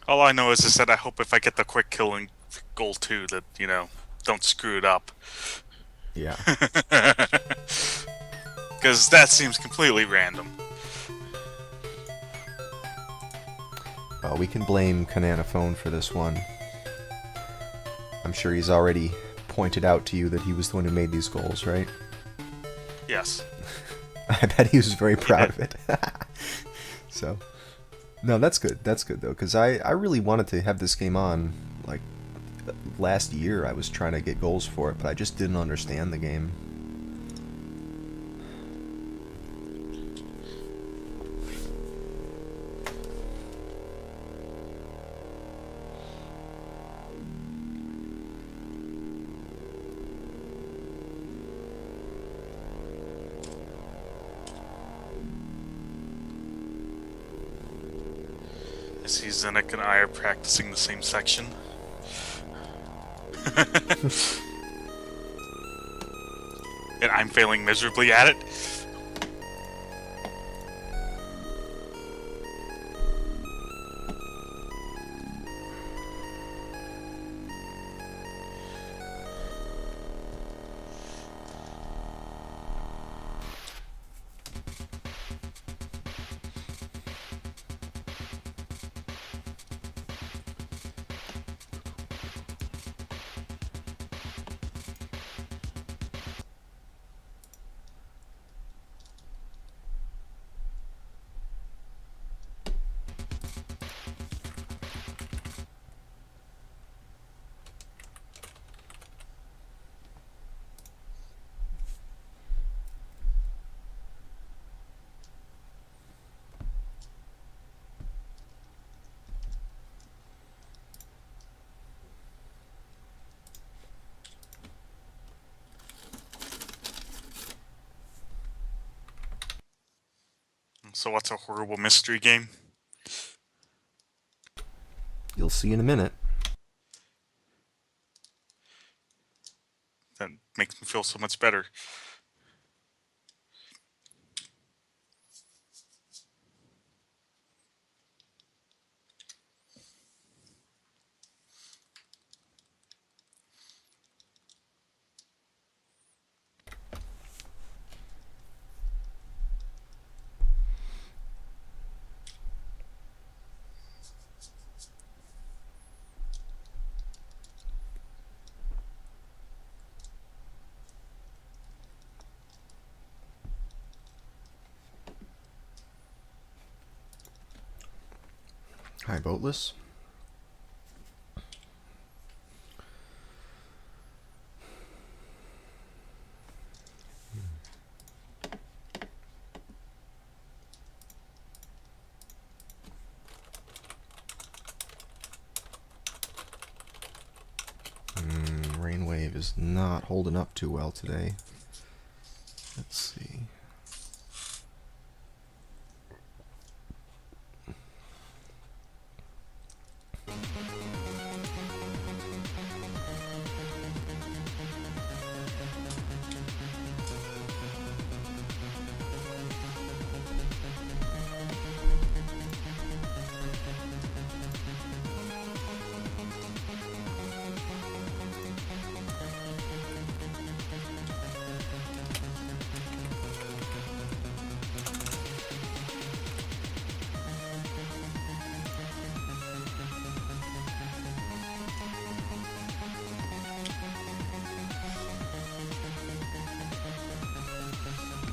All I know is that I hope if I get the quick kill in goal 2 that, don't screw it up. Yeah. Because that seems completely random. Well, we can blame Phone for this one. I'm sure he's already pointed out to you that he was the one who made these goals, right? Yes, I bet he was very he proud did. of it. So, no, that's good. That's good though, because I really wanted to have this game on. Like last year, I was trying to get goals for it, but I just didn't understand the game. I see Zenik and I are practicing the same section. And I'm failing miserably at it. So what's a horrible mystery game? You'll see in a minute. That makes me feel so much better. Hi, Boatless. Rainwave is not holding up too well today. Let's see.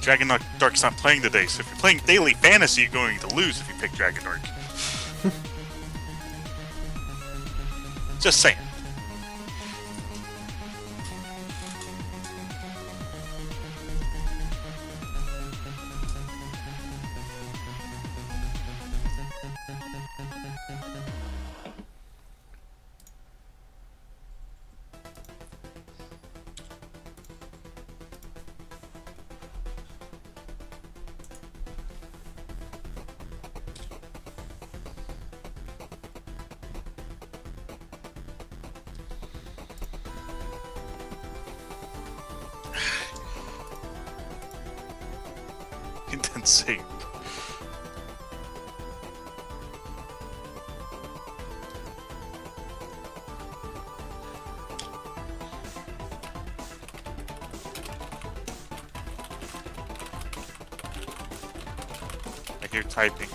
Dragon Dark's not playing today, so if you're playing daily fantasy, you're going to lose if you pick Dragon Dark. Just saying. Insane. hear typing.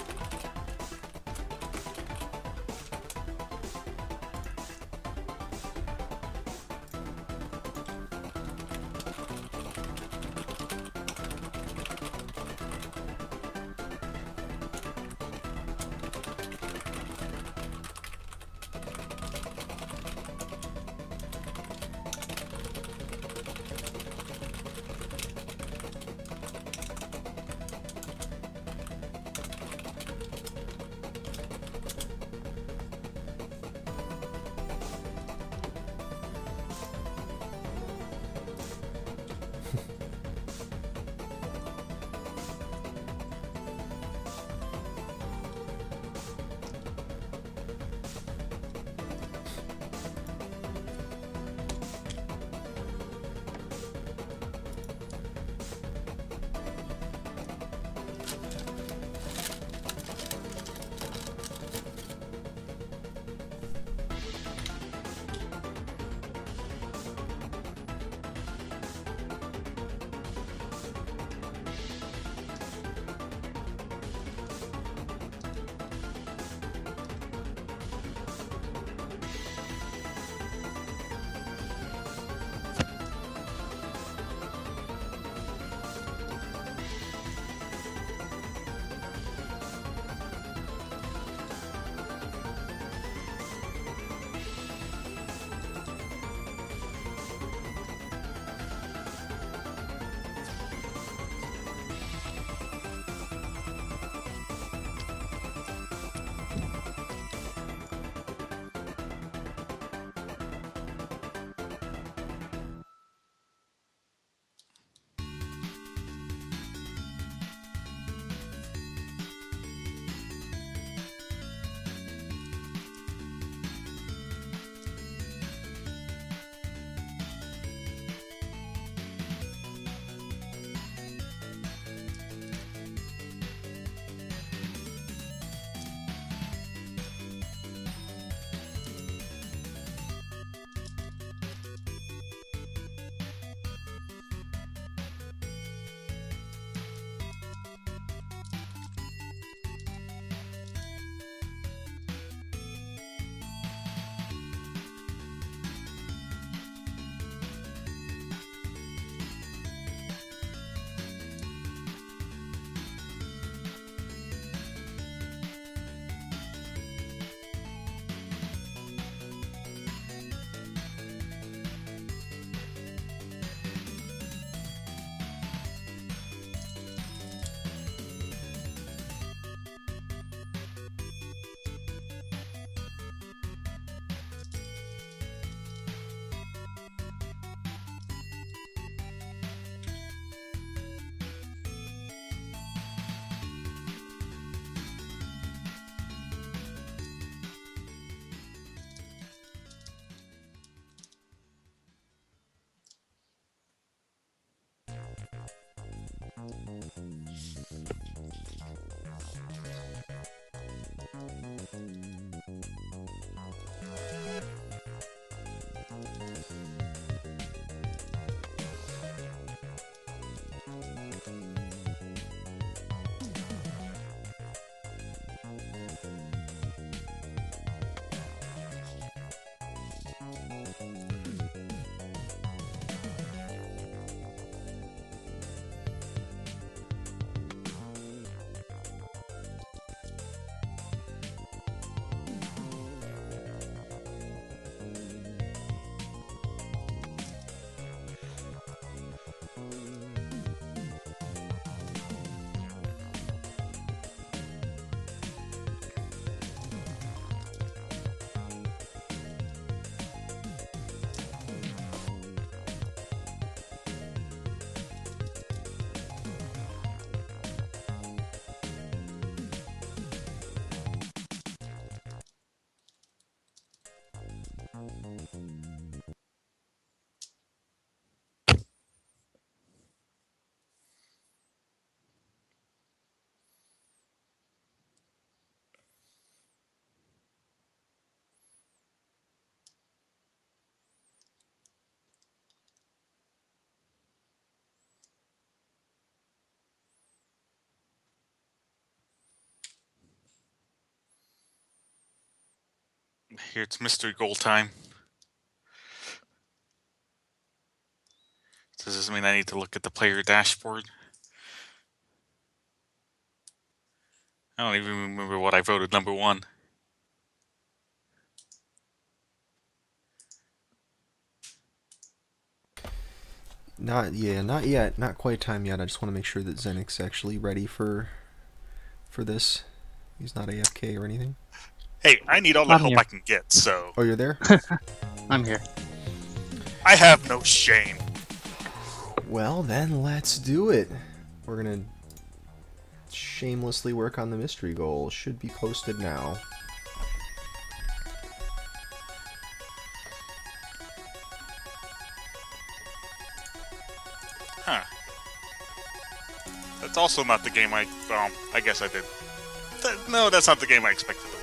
Here it's mystery goal time. Does this mean I need to look at the player dashboard? I don't even remember what I voted number 1. Not yet. Not quite time yet. I just want to make sure that Zenic's actually ready for this. He's not AFK or anything. Hey, I need all the I'm help here. I can get, so Oh, you're there? I'm here. I have no shame. Well, then let's do it. We're gonna shamelessly work on the mystery goal. Should be posted now. Huh. That's also not the game I guess I did. No, that's not the game I expected to win.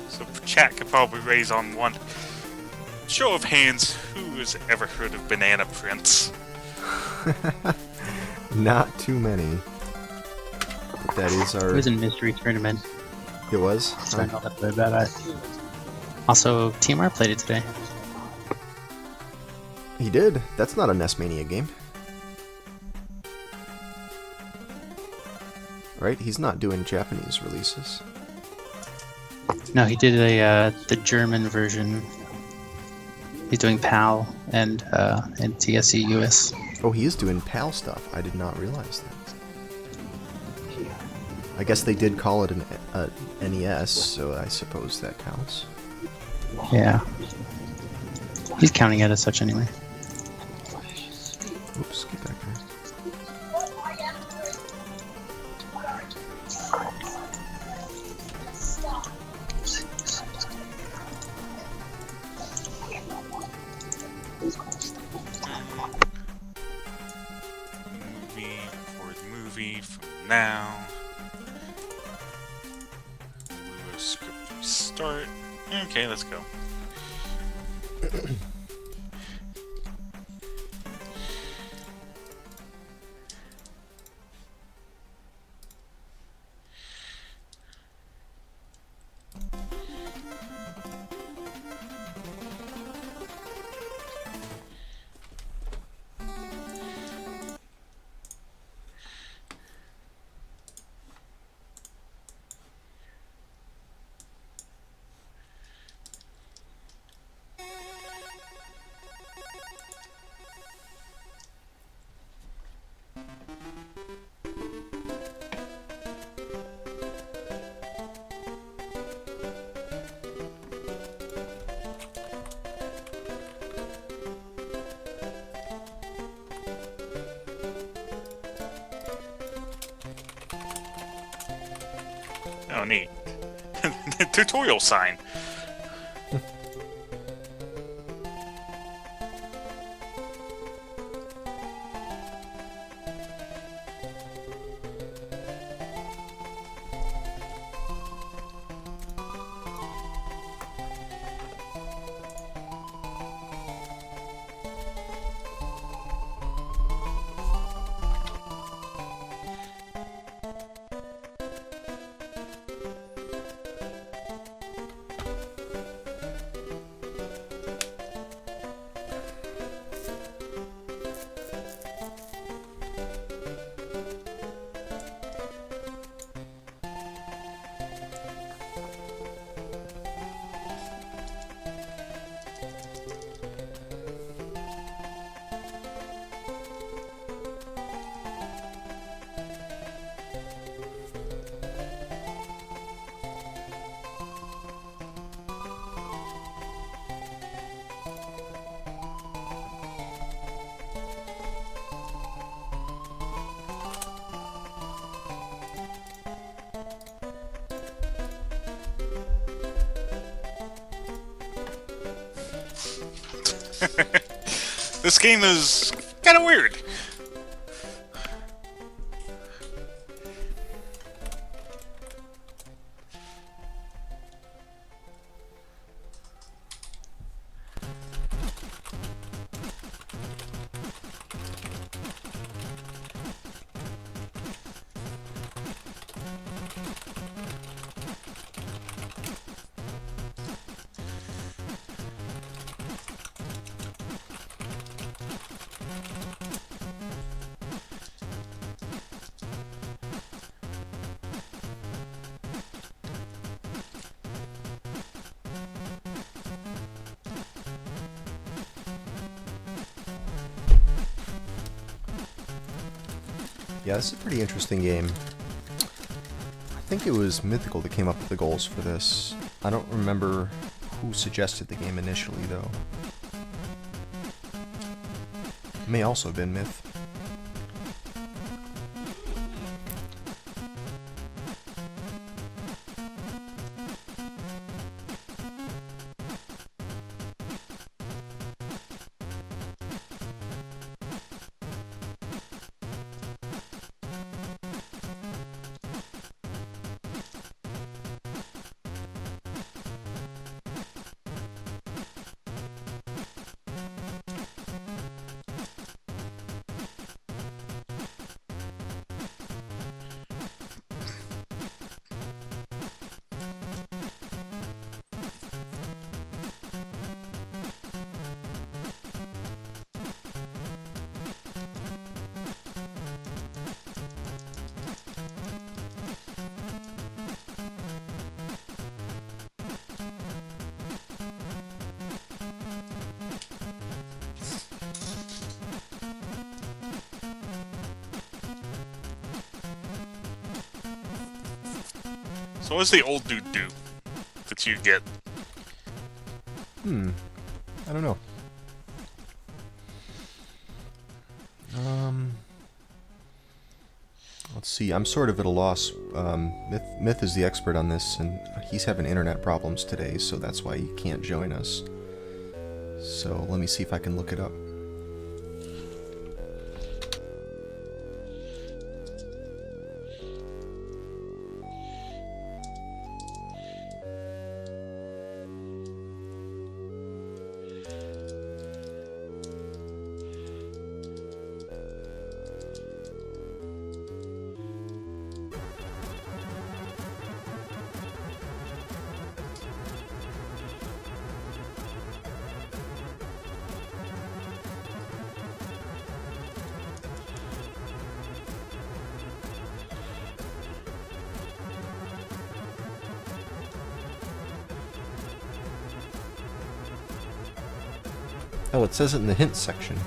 So chat could probably raise on one show of hands, who has ever heard of Banana Prince? Not too many. That is It our. was in Mystery Tournament, It was. so I know that bit about it. Also, TMR played it today. He did. That's not a NES Mania game. Right? He's not doing Japanese releases. No, he did the German version. He's doing PAL and TSE US. Oh, he is doing PAL stuff. I did not realize that. I guess they did call it an NES, so I suppose that counts. Yeah. He's counting it as such anyway. Oops, get back there. Movie from now. Script restart. Okay, let's go. Oh, neat. Tutorial sign. This game is kind of weird. Yeah, this is a pretty interesting game. I think it was Mythical that came up with the goals for this. I don't remember who suggested the game initially, though. It may also have been Myth. So what does the old dude do that you get? I don't know. Let's see. I'm sort of at a loss. Myth is the expert on this, and he's having internet problems today, so that's why he can't join us. So let me see if I can look it up. Oh, it says it in the hints section.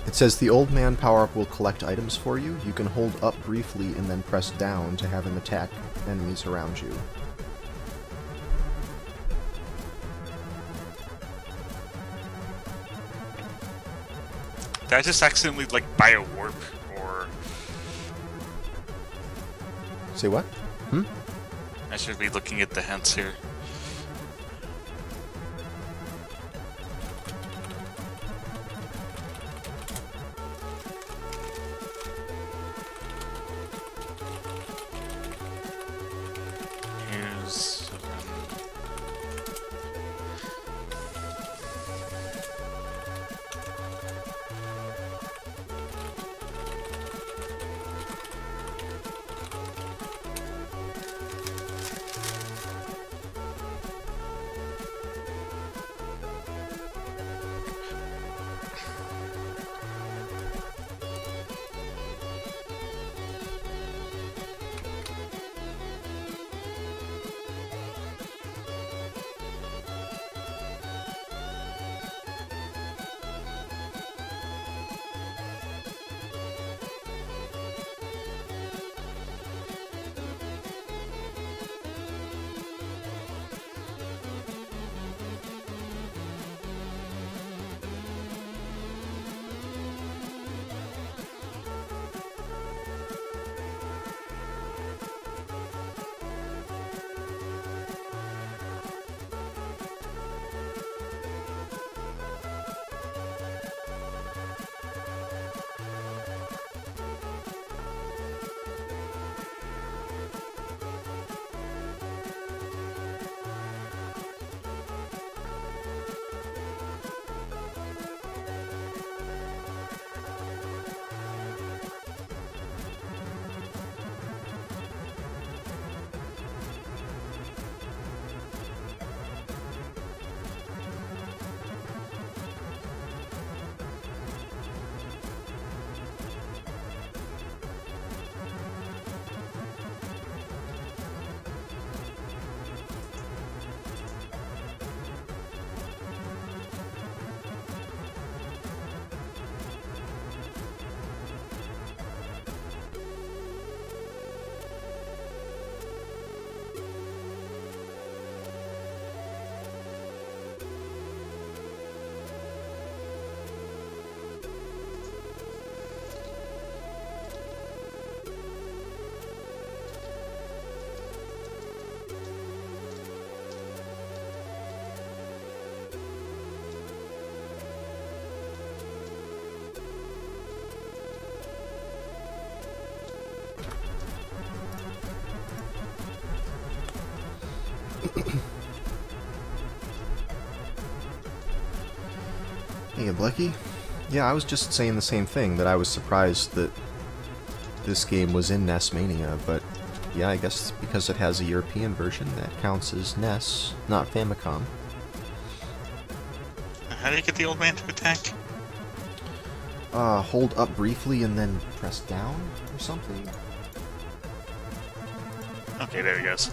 It says the old man power-up will collect items for you. You can hold up briefly and then press down to have him attack enemies around you. Did I just accidentally, like, buy a warp? Or... Say what? I should be looking at the hints here. Here's... Hey, Blecky. Yeah, I was just saying the same thing, that I was surprised that this game was in NES Mania, but yeah, I guess because it has a European version, that counts as NES, not Famicom. How do you get the old man to attack? Hold up briefly and then press down or something? Okay, there he goes.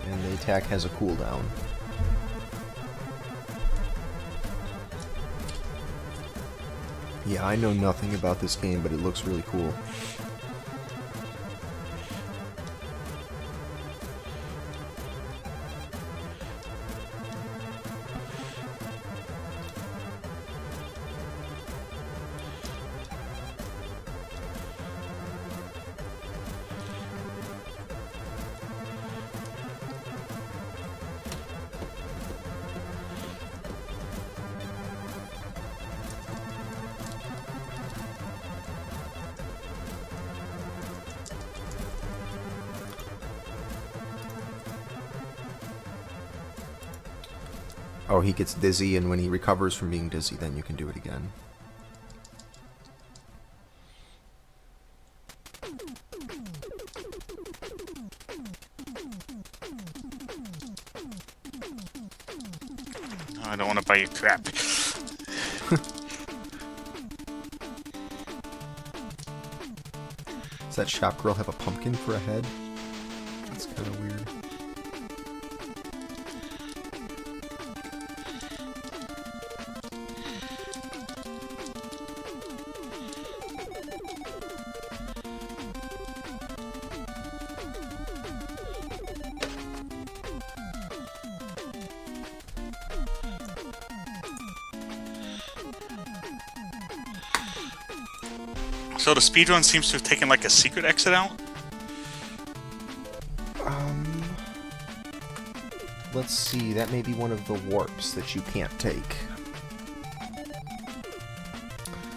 And the attack has a cooldown. Yeah, I know nothing about this game, but it looks really cool. Oh, he gets dizzy, and when he recovers from being dizzy, then you can do it again. Oh, I don't want to buy you crap. Does that shop girl have a pumpkin for a head? That's kind of weird. So the speedrun seems to have taken like a secret exit out? Let's see, that may be one of the warps that you can't take.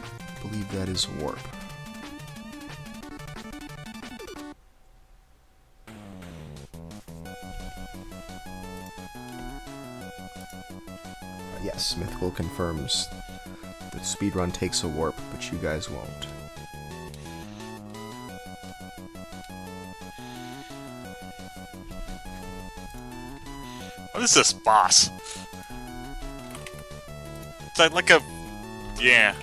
I believe that is a warp. Yes, Mythical confirms that speedrun takes a warp, but you guys won't. What is this boss? It's like a... yeah.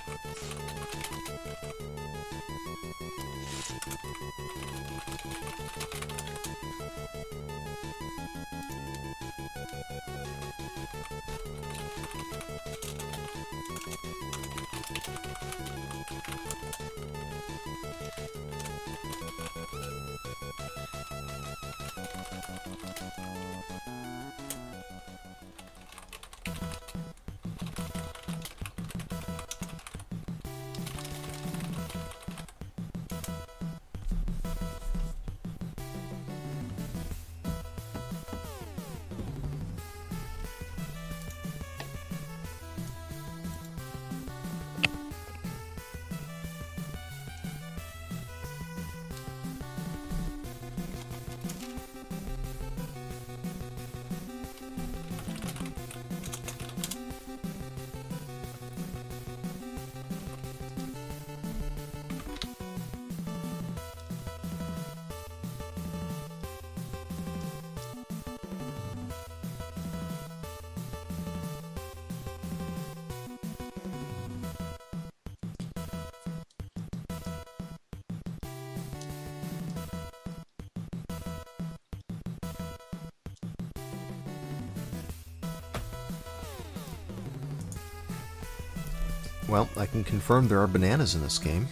Well, I can confirm there are bananas in this game.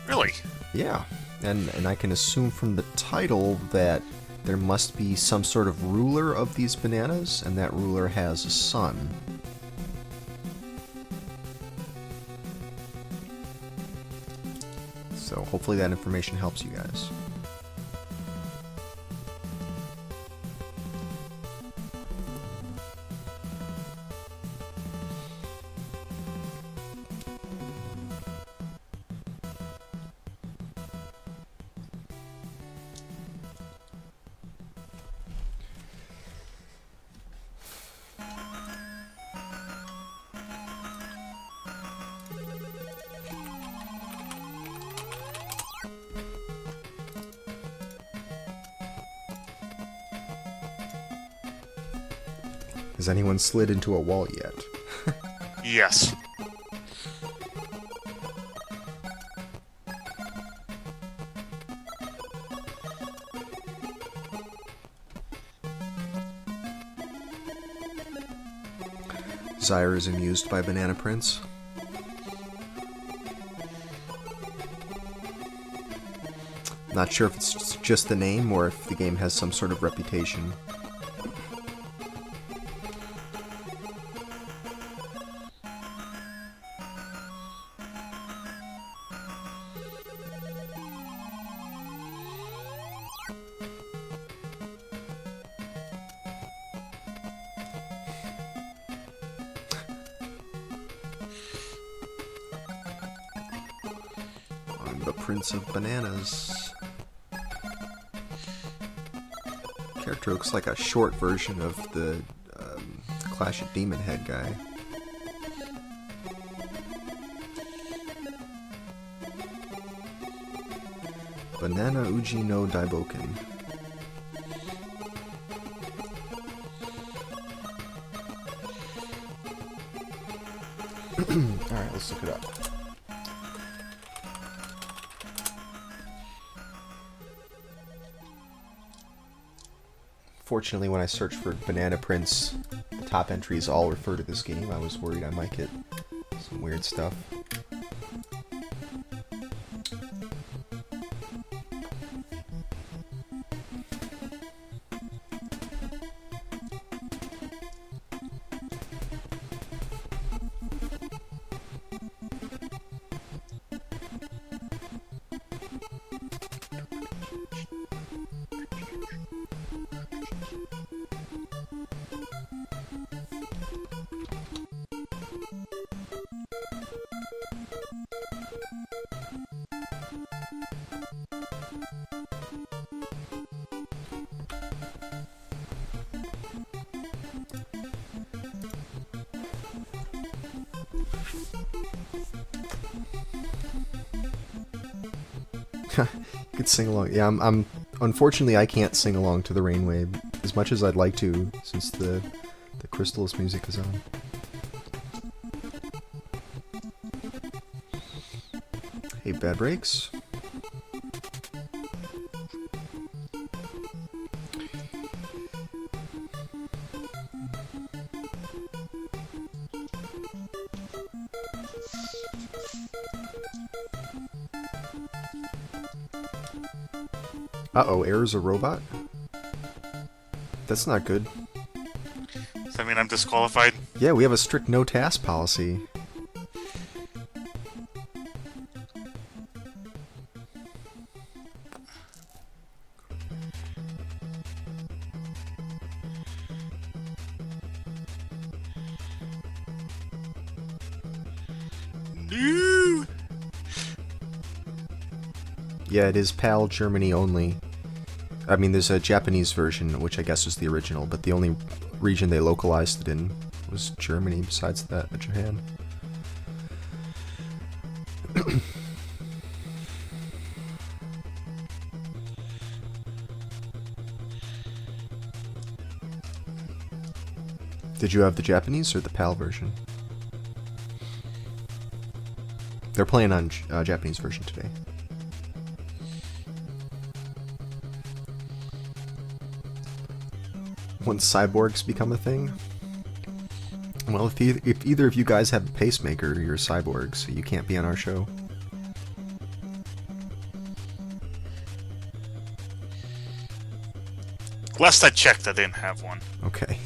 Really? Yeah, and I can assume from the title that there must be some sort of ruler of these bananas, and that ruler has a son. So hopefully that information helps you guys. Has anyone slid into a wall yet? Yes. Zyre is amused by Banana Prince. Not sure if it's just the name or if the game has some sort of reputation. I'm the Prince of Bananas. Character looks like a short version of the Clash of Demon Head guy. Banana Uji no Daiboken. Alright, let's look it up. Fortunately, when I searched for Banana Prince, the top entries all refer to this game. I was worried I might get some weird stuff. You could sing along. Yeah, I'm unfortunately I can't sing along to the Rainwave as much as I'd like to, since the Crystals music is on. Hey, Bad Breaks. Uh-oh, Error's a robot? That's not good. Does that mean I'm disqualified? Yeah, we have a strict no-task policy. No! Yeah, it is PAL Germany only. I mean, there's a Japanese version, which I guess is the original, but the only region they localized it in was Germany, besides that, Japan. Did you have the Japanese or the PAL version? They're playing on Japanese version today. Once cyborgs become a thing? Well, if either of you guys have a pacemaker, you're cyborgs, so you can't be on our show. Last I checked, I didn't have one. Okay.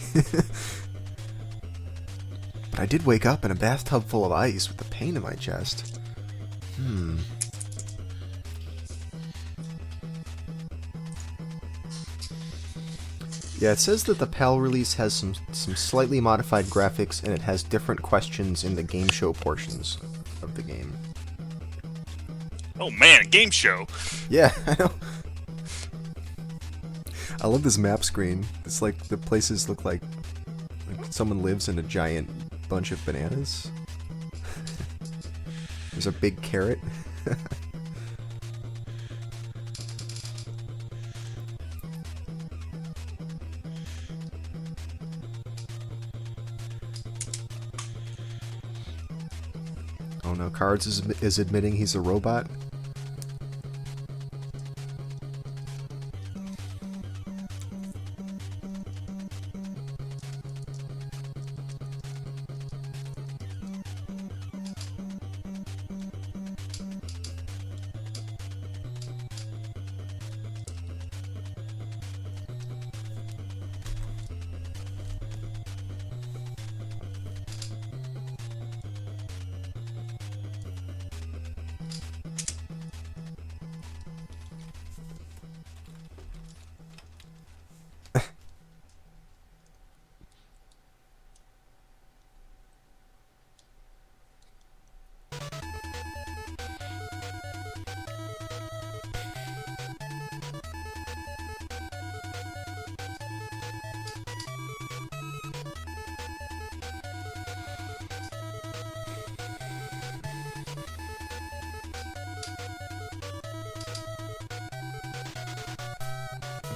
But I did wake up in a bathtub full of ice with a pain in my chest. Yeah, it says that the PAL release has some slightly modified graphics, and it has different questions in the game show portions of the game. Oh man, game show! Yeah, I know. I love this map screen. It's like the places look like someone lives in a giant bunch of bananas. There's a big carrot. Oh no, Cards is admitting he's a robot.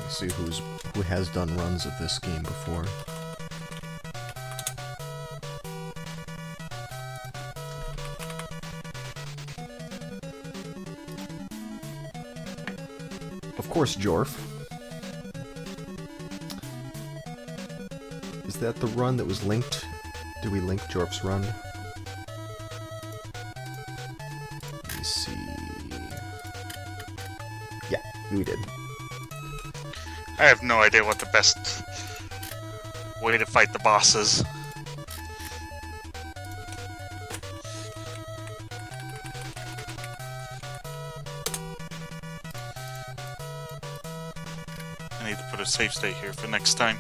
See who has done runs of this game before. Of course, Jorf. Is that the run that was linked? Did we link Jorf's run? Let me see. Yeah, we did. I have no idea what the best way to fight the boss is. I need to put a save state here for next time.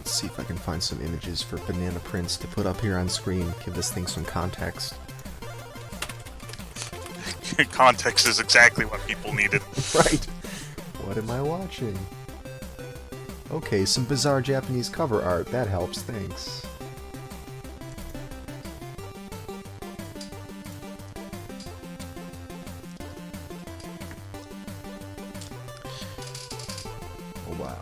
Let's see if I can find some images for Banana Prince to put up here on screen. Give this thing some context. Context is exactly what people needed. Right. What am I watching? Okay, some bizarre Japanese cover art. That helps, thanks. Oh, wow.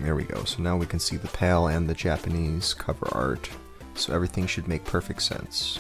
There we go. So now we can see the PAL and the Japanese cover art. So everything should make perfect sense.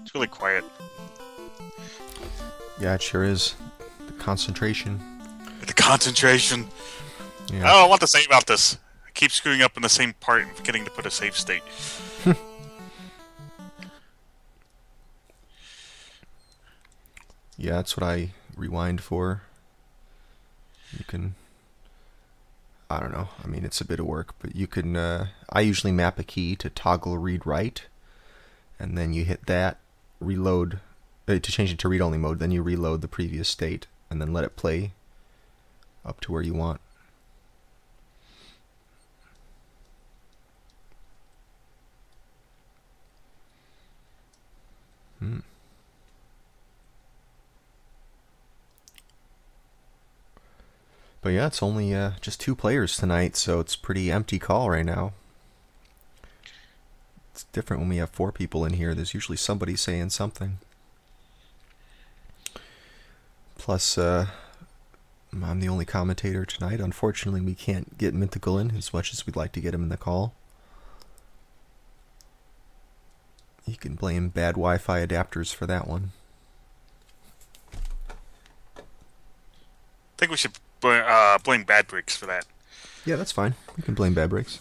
It's really quiet. Yeah, it sure is. The concentration. The concentration. Yeah. I don't know what to say about this. I keep screwing up in the same part and forgetting to put a save state. Yeah, that's what I rewind for. You can... I don't know. I mean, it's a bit of work, but you can... I usually map a key to toggle read-write, and then you hit that, reload... to change it to read-only mode, then you reload the previous state, and then let it play up to where you want. But yeah, it's only just 2 players tonight, so it's pretty empty call right now. It's different when we have 4 people in here. There's usually somebody saying something. Plus, I'm the only commentator tonight. Unfortunately, we can't get Mythical in as much as we'd like to get him in the call. You can blame bad Wi-Fi adapters for that one. I think we should blame Bad Bricks for that. Yeah, that's fine. We can blame Bad Breaks.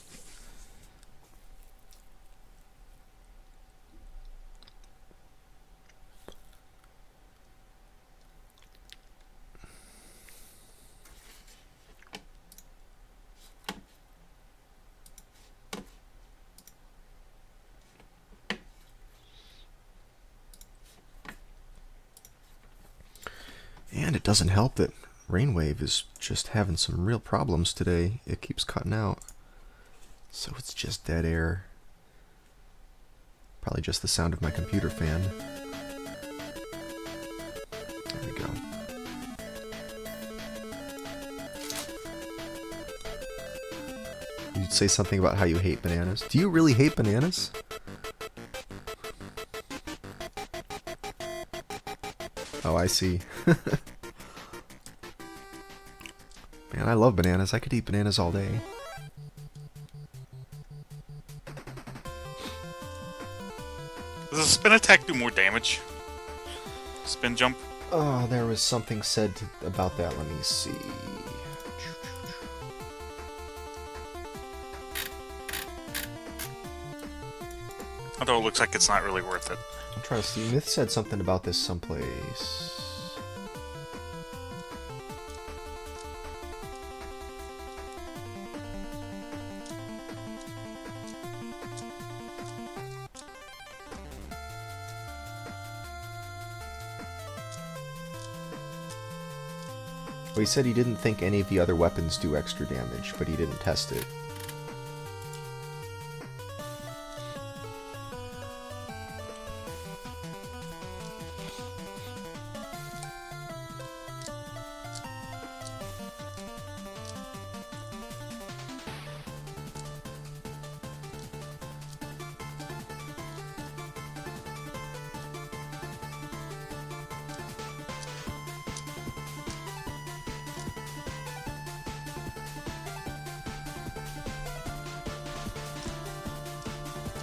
And it doesn't help that Rainwave is just having some real problems today. It keeps cutting out. So it's just dead air. Probably just the sound of my computer fan. There we go. You'd say something about how you hate bananas. Do you really hate bananas? Oh, I see. Man, I love bananas. I could eat bananas all day. Does a spin attack do more damage? Spin jump? Oh, there was something said about that. Let me see. Although it looks like it's not really worth it. I'm trying to see. Myth said something about this someplace. Well, he said he didn't think any of the other weapons do extra damage, but he didn't test it.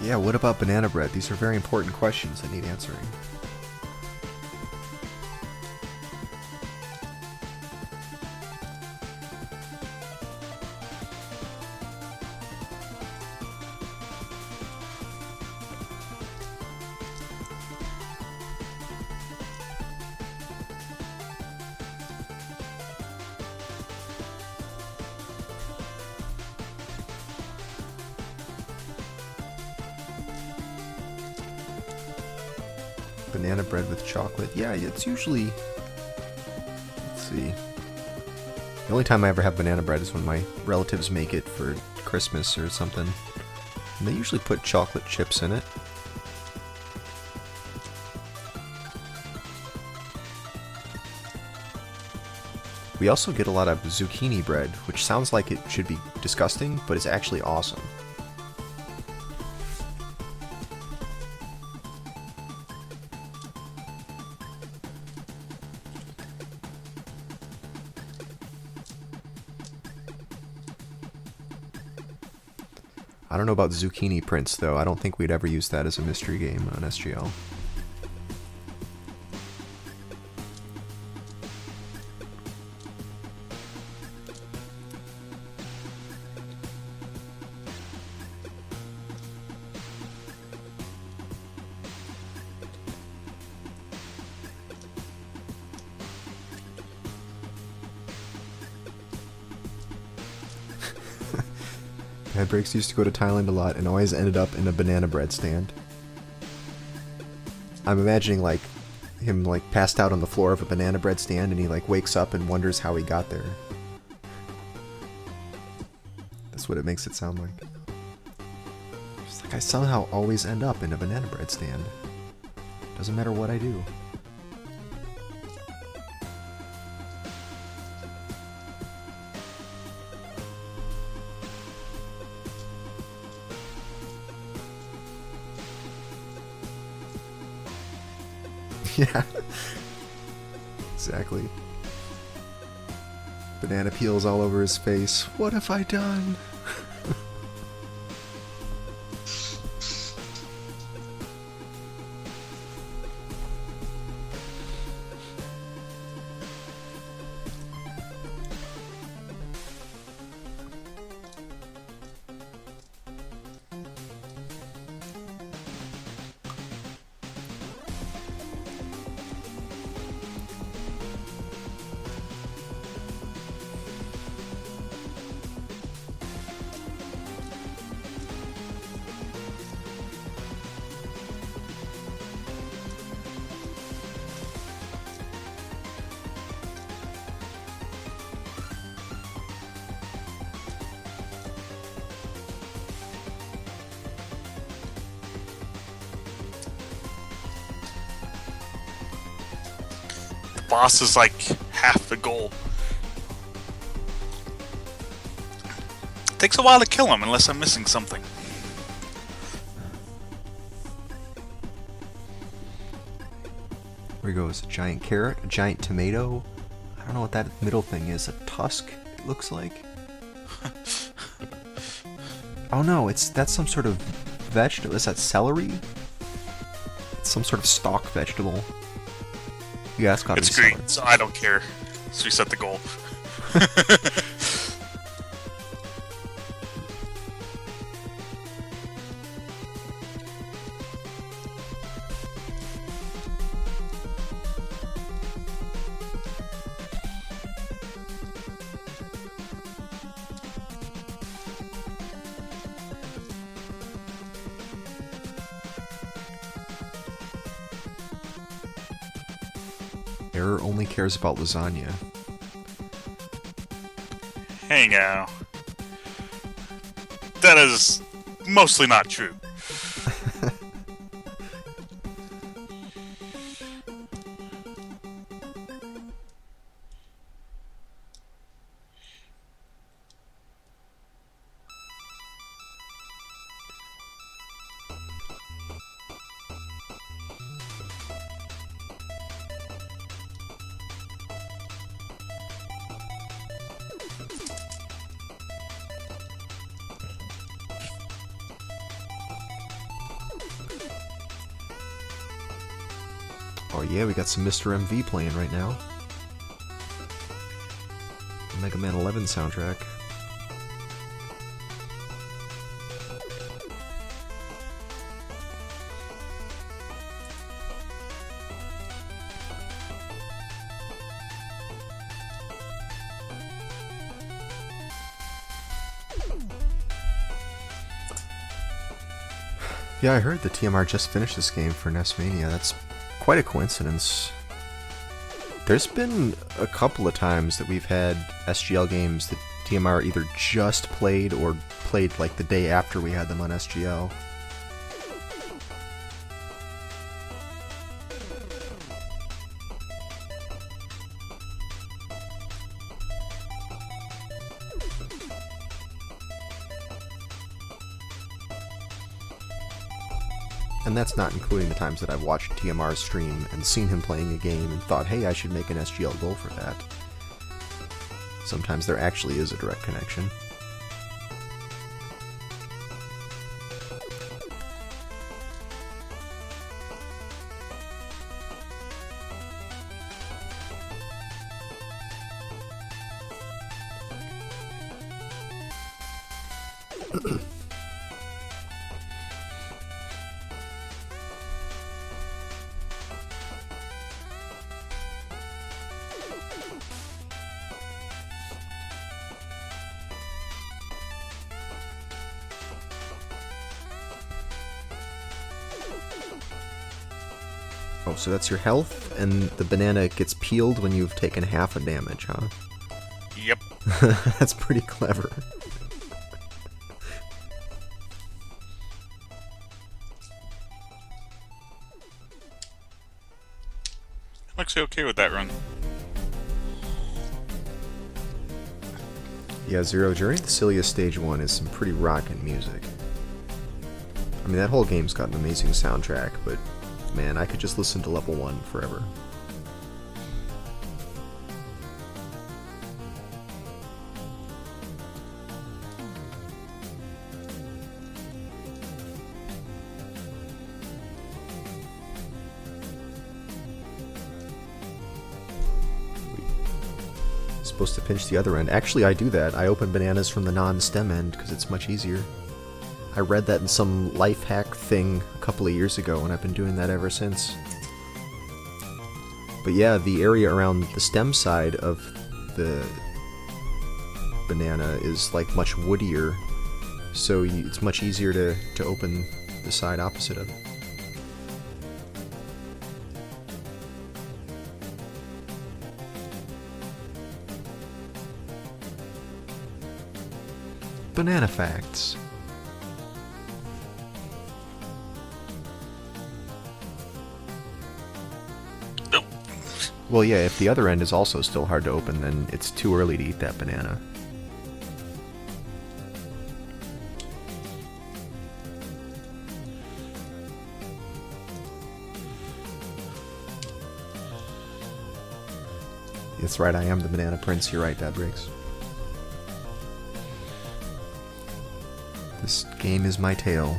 Yeah, what about banana bread? These are very important questions that need answering. Banana bread with chocolate. Yeah, it's usually... Let's see. The only time I ever have banana bread is when my relatives make it for Christmas or something. And they usually put chocolate chips in it. We also get a lot of zucchini bread, which sounds like it should be disgusting, but is actually awesome. I don't know about zucchini prints, though. I don't think we'd ever use that as a mystery game on SGL. Bad Breaks used to go to Thailand a lot and always ended up in a banana bread stand. I'm imagining like him like passed out on the floor of a banana bread stand and he like wakes up and wonders how he got there. That's what it makes it sound like. It's like I somehow always end up in a banana bread stand. Doesn't matter what I do. Yeah, exactly. Banana peels all over his face. What have I done? Boss is like half the goal. Takes a while to kill him unless I'm missing something. Where he goes, a giant carrot, a giant tomato. I don't know what that middle thing is. A tusk? looks like. Oh no, that's some sort of vegetable. Is that celery? It's some sort of stalk vegetable. Yeah, it's gotta be It's green, celery. so I don't care. So we set the goal. Error only cares about lasagna. Hang on. That is mostly not true. Oh yeah, we got some Mr. MV playing right now. Mega Man 11 soundtrack. Yeah, I heard the TMR just finished this game for NES Mania. That's quite a coincidence. There's been a couple of times that we've had SGL games that TMR either just played or played like the day after we had them on SGL. And that's not including the times that I've watched TMR stream and seen him playing a game and thought, hey, I should make an SGL goal for that. Sometimes there actually is a direct connection. Oh, so that's your health, and the banana gets peeled when you've taken half a damage, huh? Yep. That's pretty clever. I'm actually okay with that run. Yeah, Zero, Journey to Cilia Stage 1 is some pretty rockin' music. I mean, that whole game's got an amazing soundtrack, but man, I could just listen to level 1 forever. Supposed to pinch the other end. Actually, I do that. I open bananas from the non-stem end because it's much easier. I read that in some life hack thing a couple of years ago, and I've been doing that ever since. But yeah, the area around the stem side of the banana is like much woodier, so it's much easier to open the side opposite of it. Banana facts. Nope. Well, yeah, if the other end is also still hard to open, then it's too early to eat that banana. That's right, I am the Banana Prince. You're right, Dad Briggs. This game is my tale.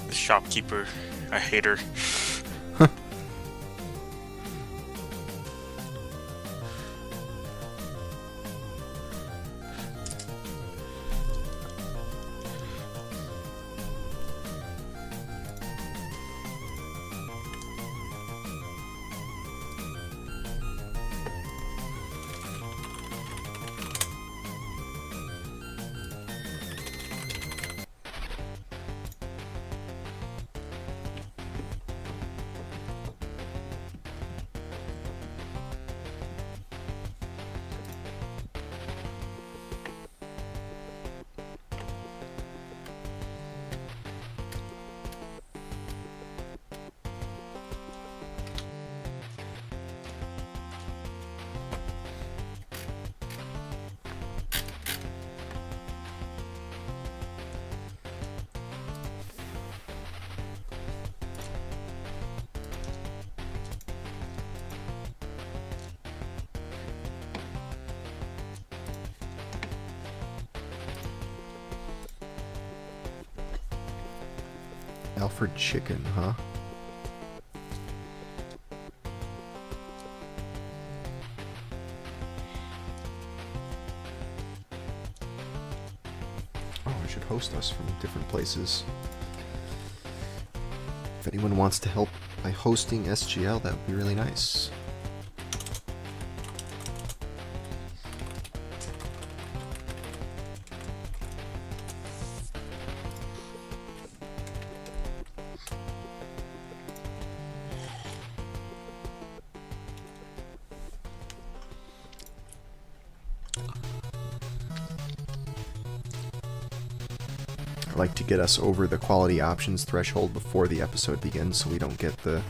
The shopkeeper, I hate her. Alfred Chicken, huh? Oh, it should host us from different places. If anyone wants to help by hosting SGL, that would be really nice. I like to get us over the quality options threshold before the episode begins so we don't get the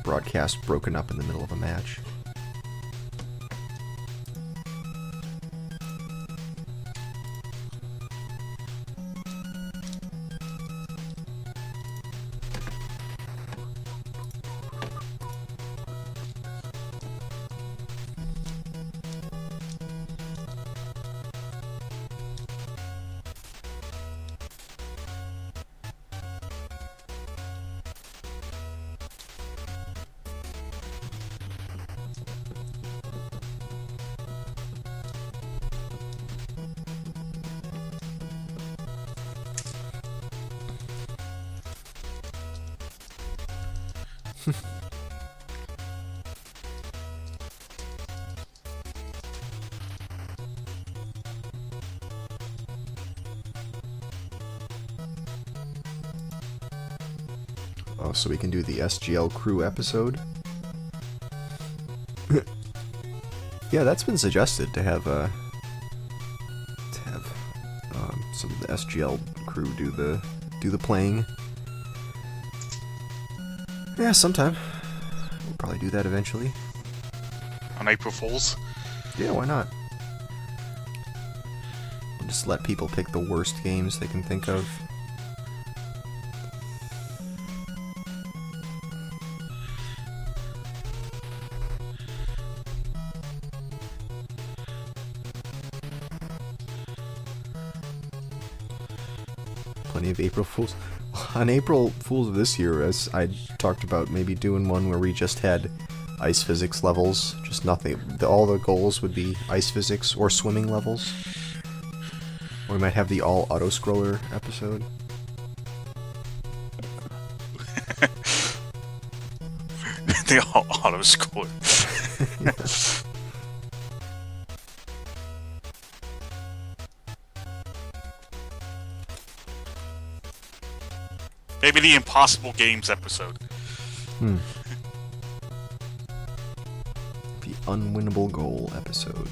broadcast broken up in the middle of a match. Oh, so we can do the SGL crew episode? Yeah, that's been suggested to have some of the SGL crew do the playing. Yeah, sometime. We'll probably do that eventually. On April Fools? Yeah, why not? We'll just let people pick the worst games they can think of. Plenty of April Fools. On April Fools of this year, as I talked about maybe doing one where we just had ice physics levels, just nothing. All the goals would be ice physics or swimming levels. Or we might have the all auto-scroller episode. The all auto-scroller. Maybe the Impossible Games episode. unwinnable goal episode.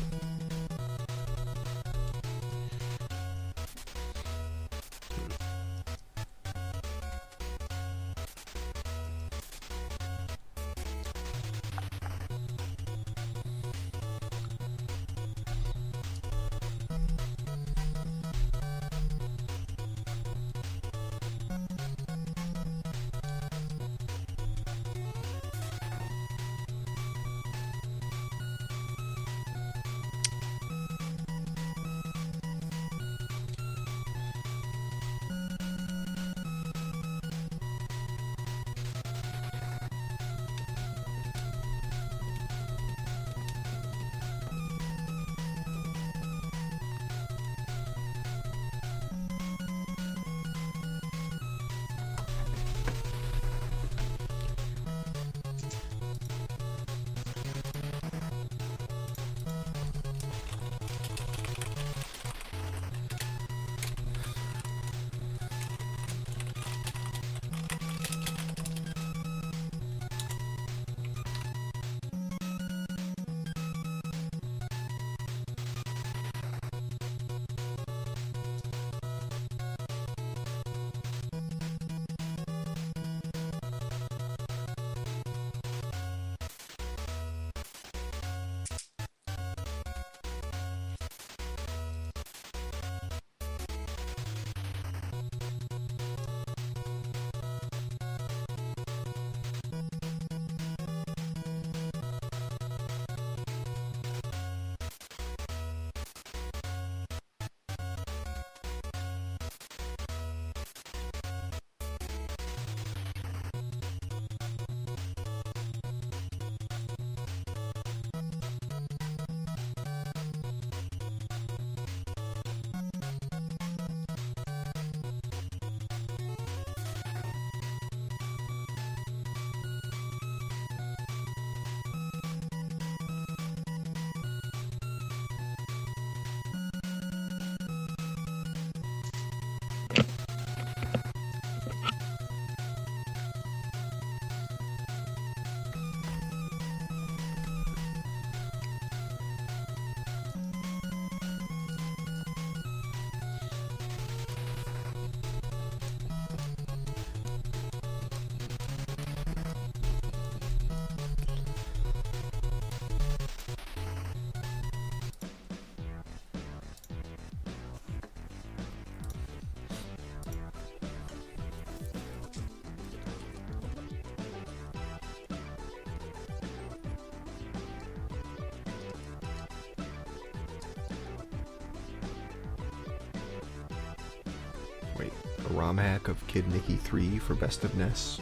Wait, a ROM hack of Kid Mickey 3 for Best of NES?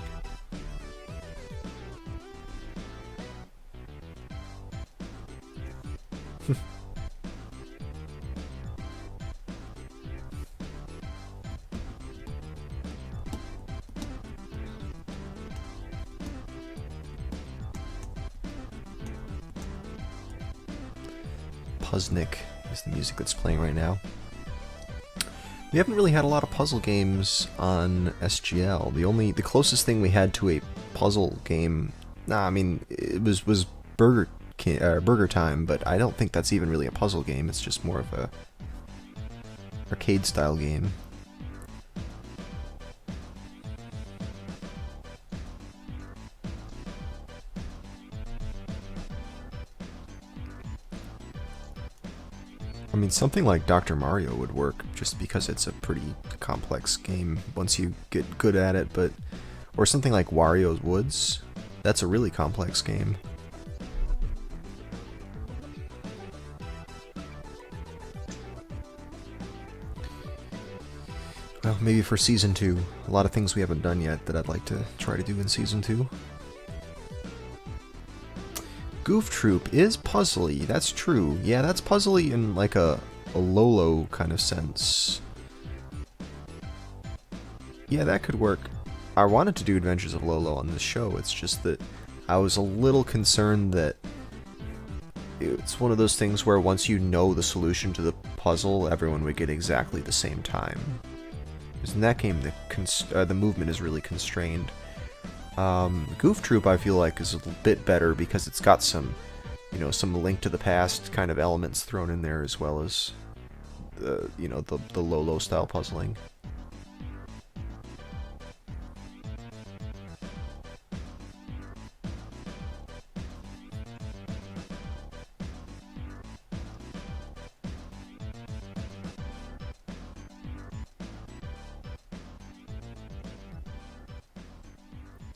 Puzznick is the music that's playing right now. We haven't really had a lot of puzzle games on SGL. The closest thing we had to a puzzle game, it was Burger Time, but I don't think that's even really a puzzle game. It's just more of a arcade style game. I mean, something like Dr. Mario would work, just because it's a pretty complex game once you get good at it, or something like Wario's Woods. That's a really complex game. Well, maybe for Season 2. A lot of things we haven't done yet that I'd like to try to do in Season 2. Goof Troop is puzzly, that's true. Yeah, that's puzzly in like a Lolo kind of sense. Yeah, that could work. I wanted to do Adventures of Lolo on this show, it's just that I was a little concerned that it's one of those things where once you know the solution to the puzzle, everyone would get exactly the same time. Because in that game, the movement is really constrained. Goof Troop, I feel like, is a bit better because it's got some you know, some Link to the Past kind of elements thrown in there, as well as you know, the Lolo style puzzling.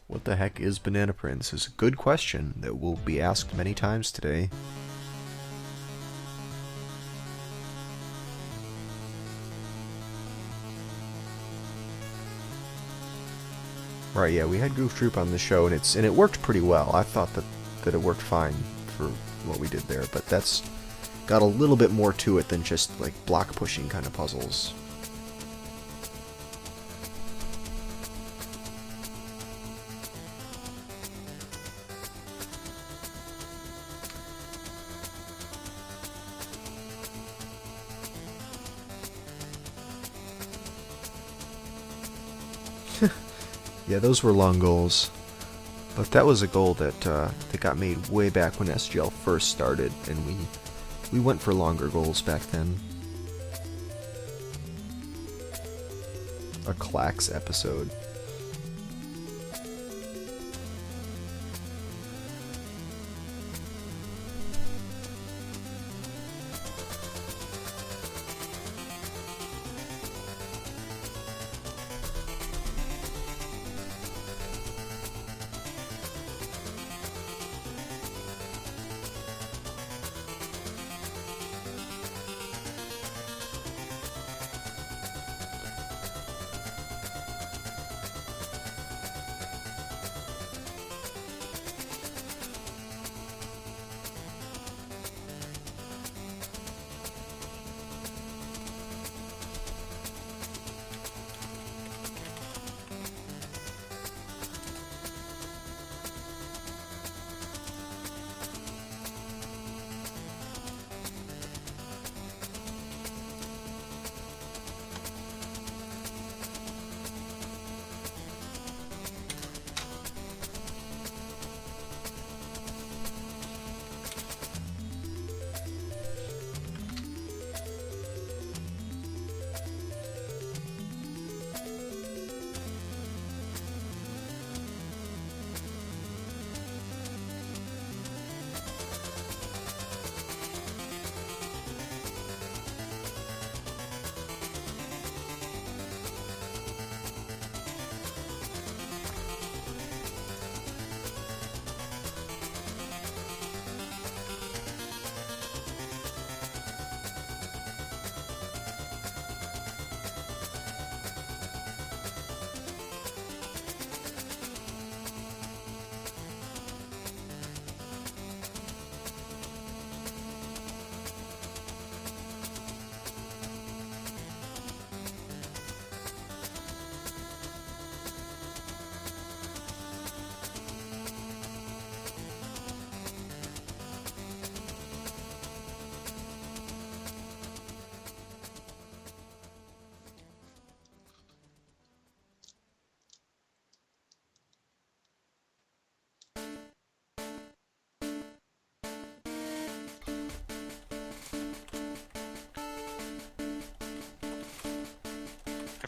What the heck is Banana Prince is a good question that will be asked many times today. Right, yeah, we had Goof Troop on the show, and it worked pretty well. I thought that it worked fine for what we did there, but that's got a little bit more to it than just like block pushing kind of puzzles. Yeah, those were long goals, but that was a goal that got made way back when SGL first started, and we went for longer goals back then. A Clax episode.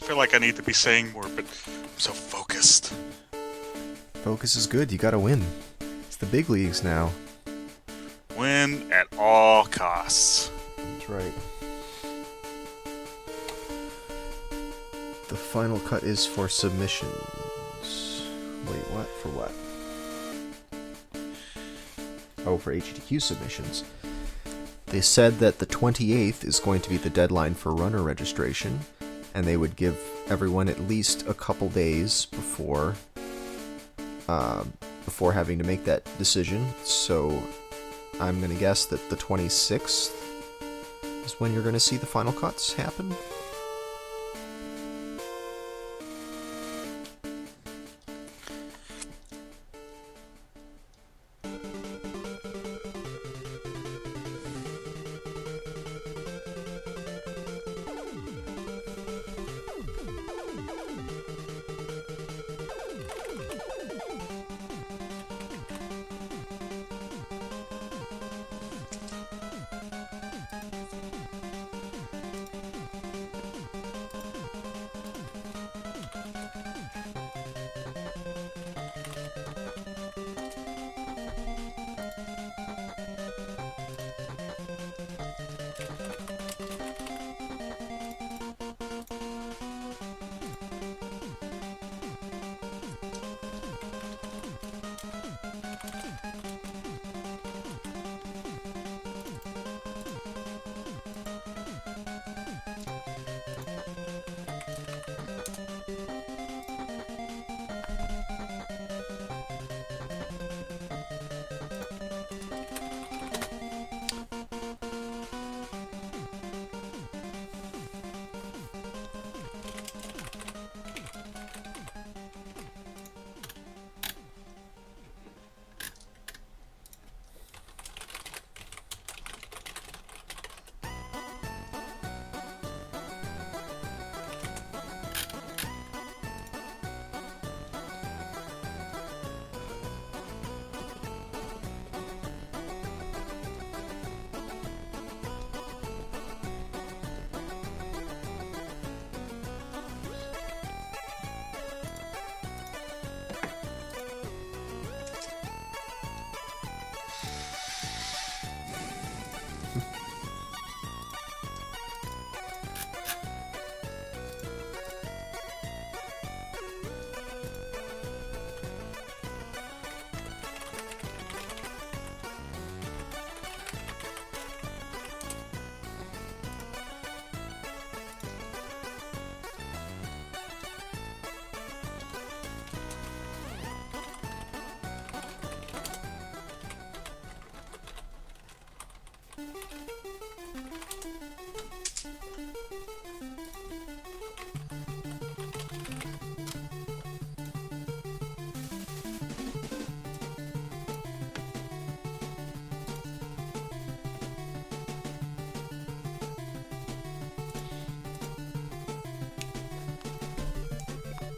I feel like I need to be saying more, but I'm so focused. Focus is good, you gotta win. It's the big leagues now. Win at all costs. That's right. The final cut is for submissions. Wait, what? For what? Oh, for HDQ submissions. They said that the 28th is going to be the deadline for runner registration, and they would give everyone at least a couple days before having to make that decision. So I'm going to guess that the 26th is when you're going to see the final cuts happen.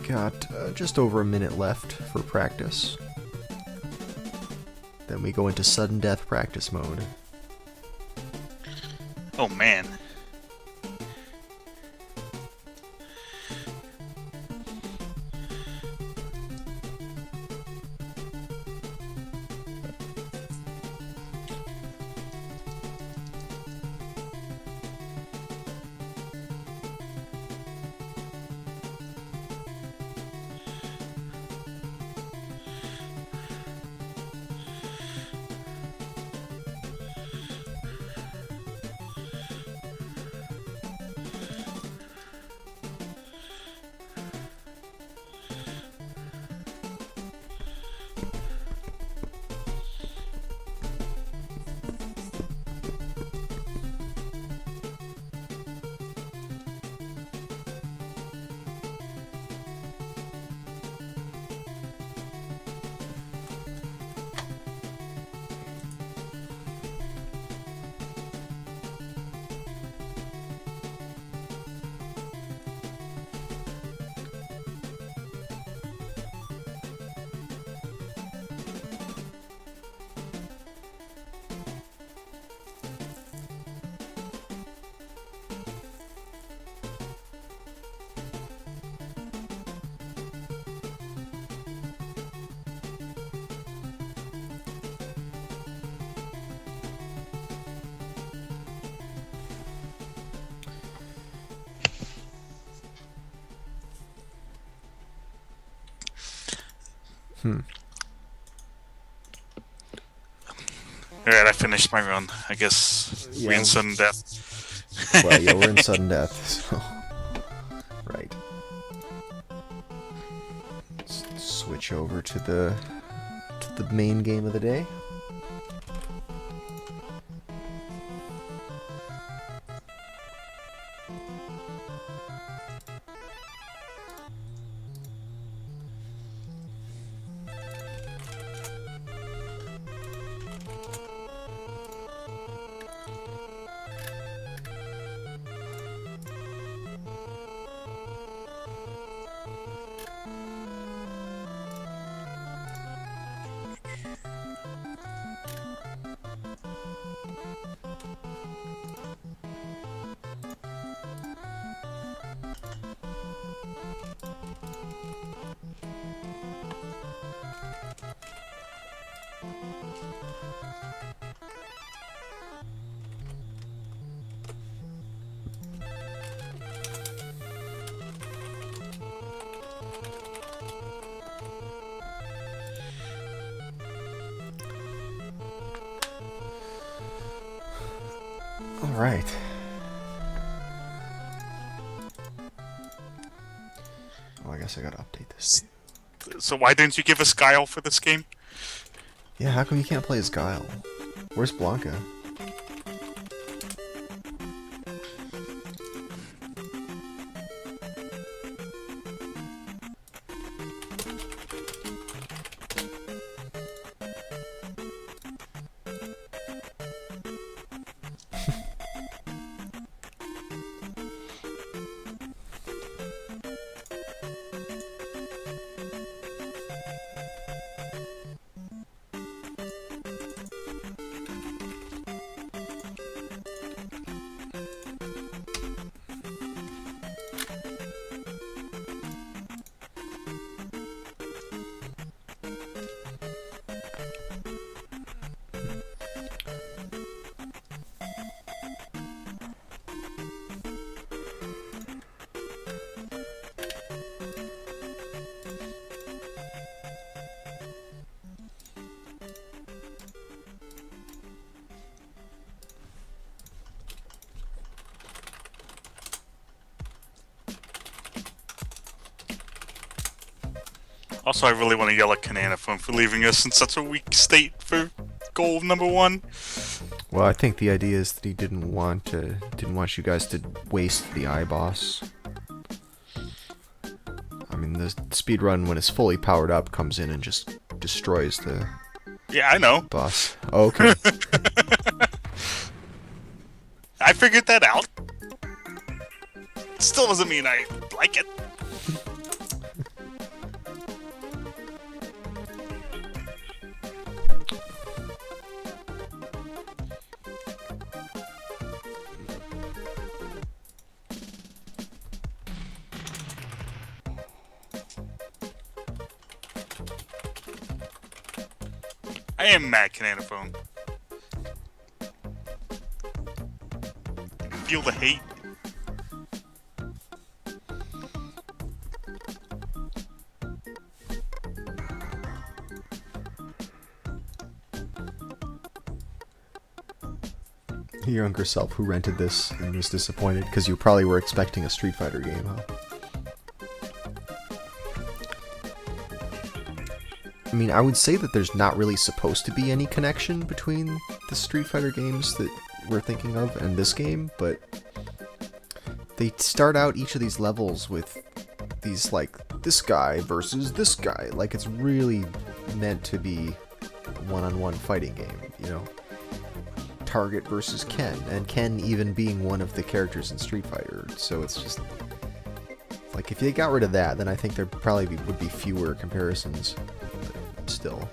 got just over a minute left for practice. Then we go into sudden death practice mode. Oh man. Alright, I finished my run. I guess we're in sudden death. Well, yeah, we're in sudden death, so... Right. Let's switch over to the main game of the day. Alright. Oh, I guess I gotta update this too. So why didn't you give us Guile for this game? Yeah, how come you can't play as Guile? Where's Blanca? Also, I really want to yell at Kanana for leaving us in such a weak state for goal number 1. Well, I think the idea is that he didn't want you guys to waste the iBoss. I mean, the speedrun, when it's fully powered up, comes in and just destroys the Yeah, I know. boss. Oh, okay. I figured that out. Still doesn't mean I like it. I am mad, Cananophone. Feel the hate. Your younger self who rented this and was disappointed because you probably were expecting a Street Fighter game, huh? I mean, I would say that there's not really supposed to be any connection between the Street Fighter games that we're thinking of and this game, but they start out each of these levels with these, like, this guy versus this guy. Like, it's really meant to be a one-on-one fighting game, you know? Target versus Ken, and Ken even being one of the characters in Street Fighter, so it's just... like, if they got rid of that, then I think there probably would be fewer comparisons. But still.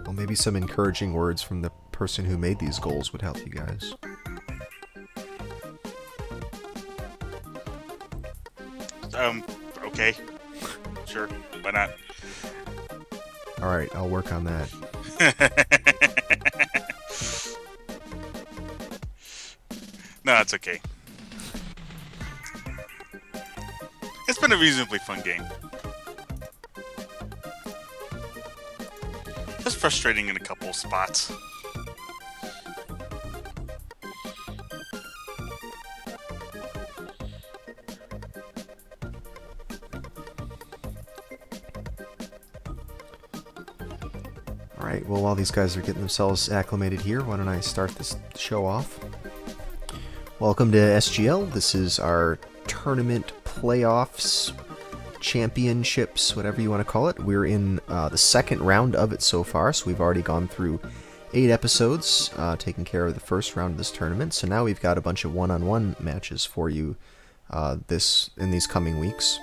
Well, maybe some encouraging words from the person who made these goals would help you guys. Okay. Sure, why not? Alright, I'll work on that. No, it's okay. It's been a reasonably fun game. Just frustrating in a couple of spots. Alright, well, while these guys are getting themselves acclimated here, why don't I start this show off? Welcome to SGL. This is our tournament playoffs, championships, whatever you want to call it. We're in the second round of it so far, so we've already gone through 8 episodes, taking care of the first round of this tournament. So now we've got a bunch of one-on-one matches for you in these coming weeks.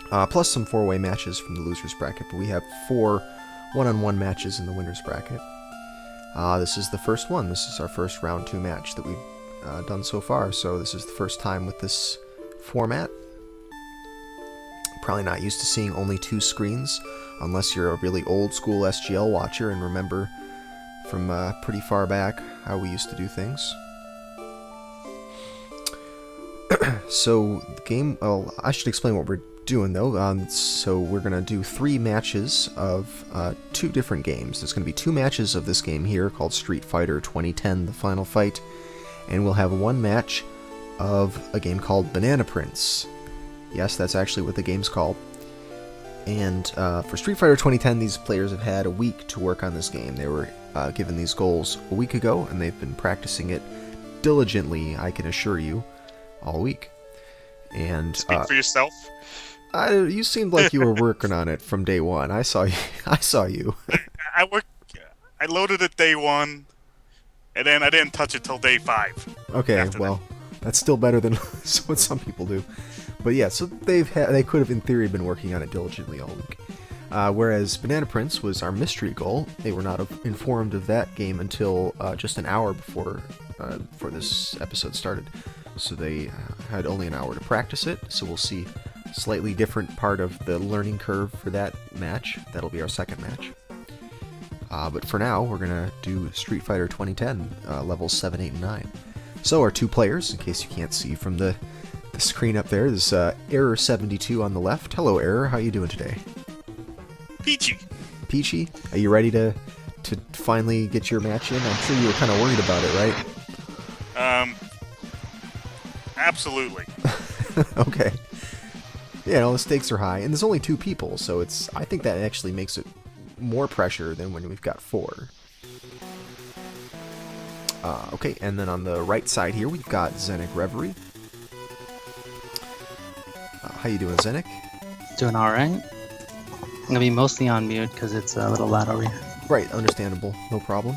Plus some 4-way matches from the losers bracket, but we have 4 one-on-one matches in the winners bracket. This is the first one. This is our first round 2 match that we've done so far, so this is the first time with this format. Probably not used to seeing only 2 screens, unless you're a really old school SGL watcher and remember from pretty far back how we used to do things. So the game, well, I should explain what we're doing though. So we're gonna do 3 matches of 2 different games. There's gonna be 2 matches of this game here called Street Fighter 2010: The Final Fight, and we'll have 1 match of a game called Banana Prince. Yes, that's actually what the game's called. And for Street Fighter 2010, these players have had a week to work on this game. They were given these goals a week ago, and they've been practicing it diligently, I can assure you, all week. And Speak for yourself. You seemed like you were working on it from day one. I saw you. I loaded it day 1, and then I didn't touch it till day 5. Okay, well, that's still better than what some people do. But yeah, so they could have in theory been working on it diligently all week. Whereas Banana Prince was our mystery goal. They were not informed of that game until just an hour before this episode started. So they had only an hour to practice it. So we'll see a slightly different part of the learning curve for that match. That'll be our second match. But for now, we're gonna do Street Fighter 2010 levels 7, 8, and 9. So our 2 players, in case you can't see from the screen up there, there's Error72 on the left. Hello, Error. How you doing today? Peachy. Peachy? Are you ready to finally get your match in? I'm sure you were kind of worried about it, right? Absolutely. Okay. Yeah, no, the stakes are high, and there's only 2 people, so I think that actually makes it more pressure than when we've got 4. Okay, and then on the right side here, we've got ZenicReverie. How you doing, Zenic? Doing alright. I'm gonna be mostly on mute because it's a little loud over here. Right, understandable, no problem.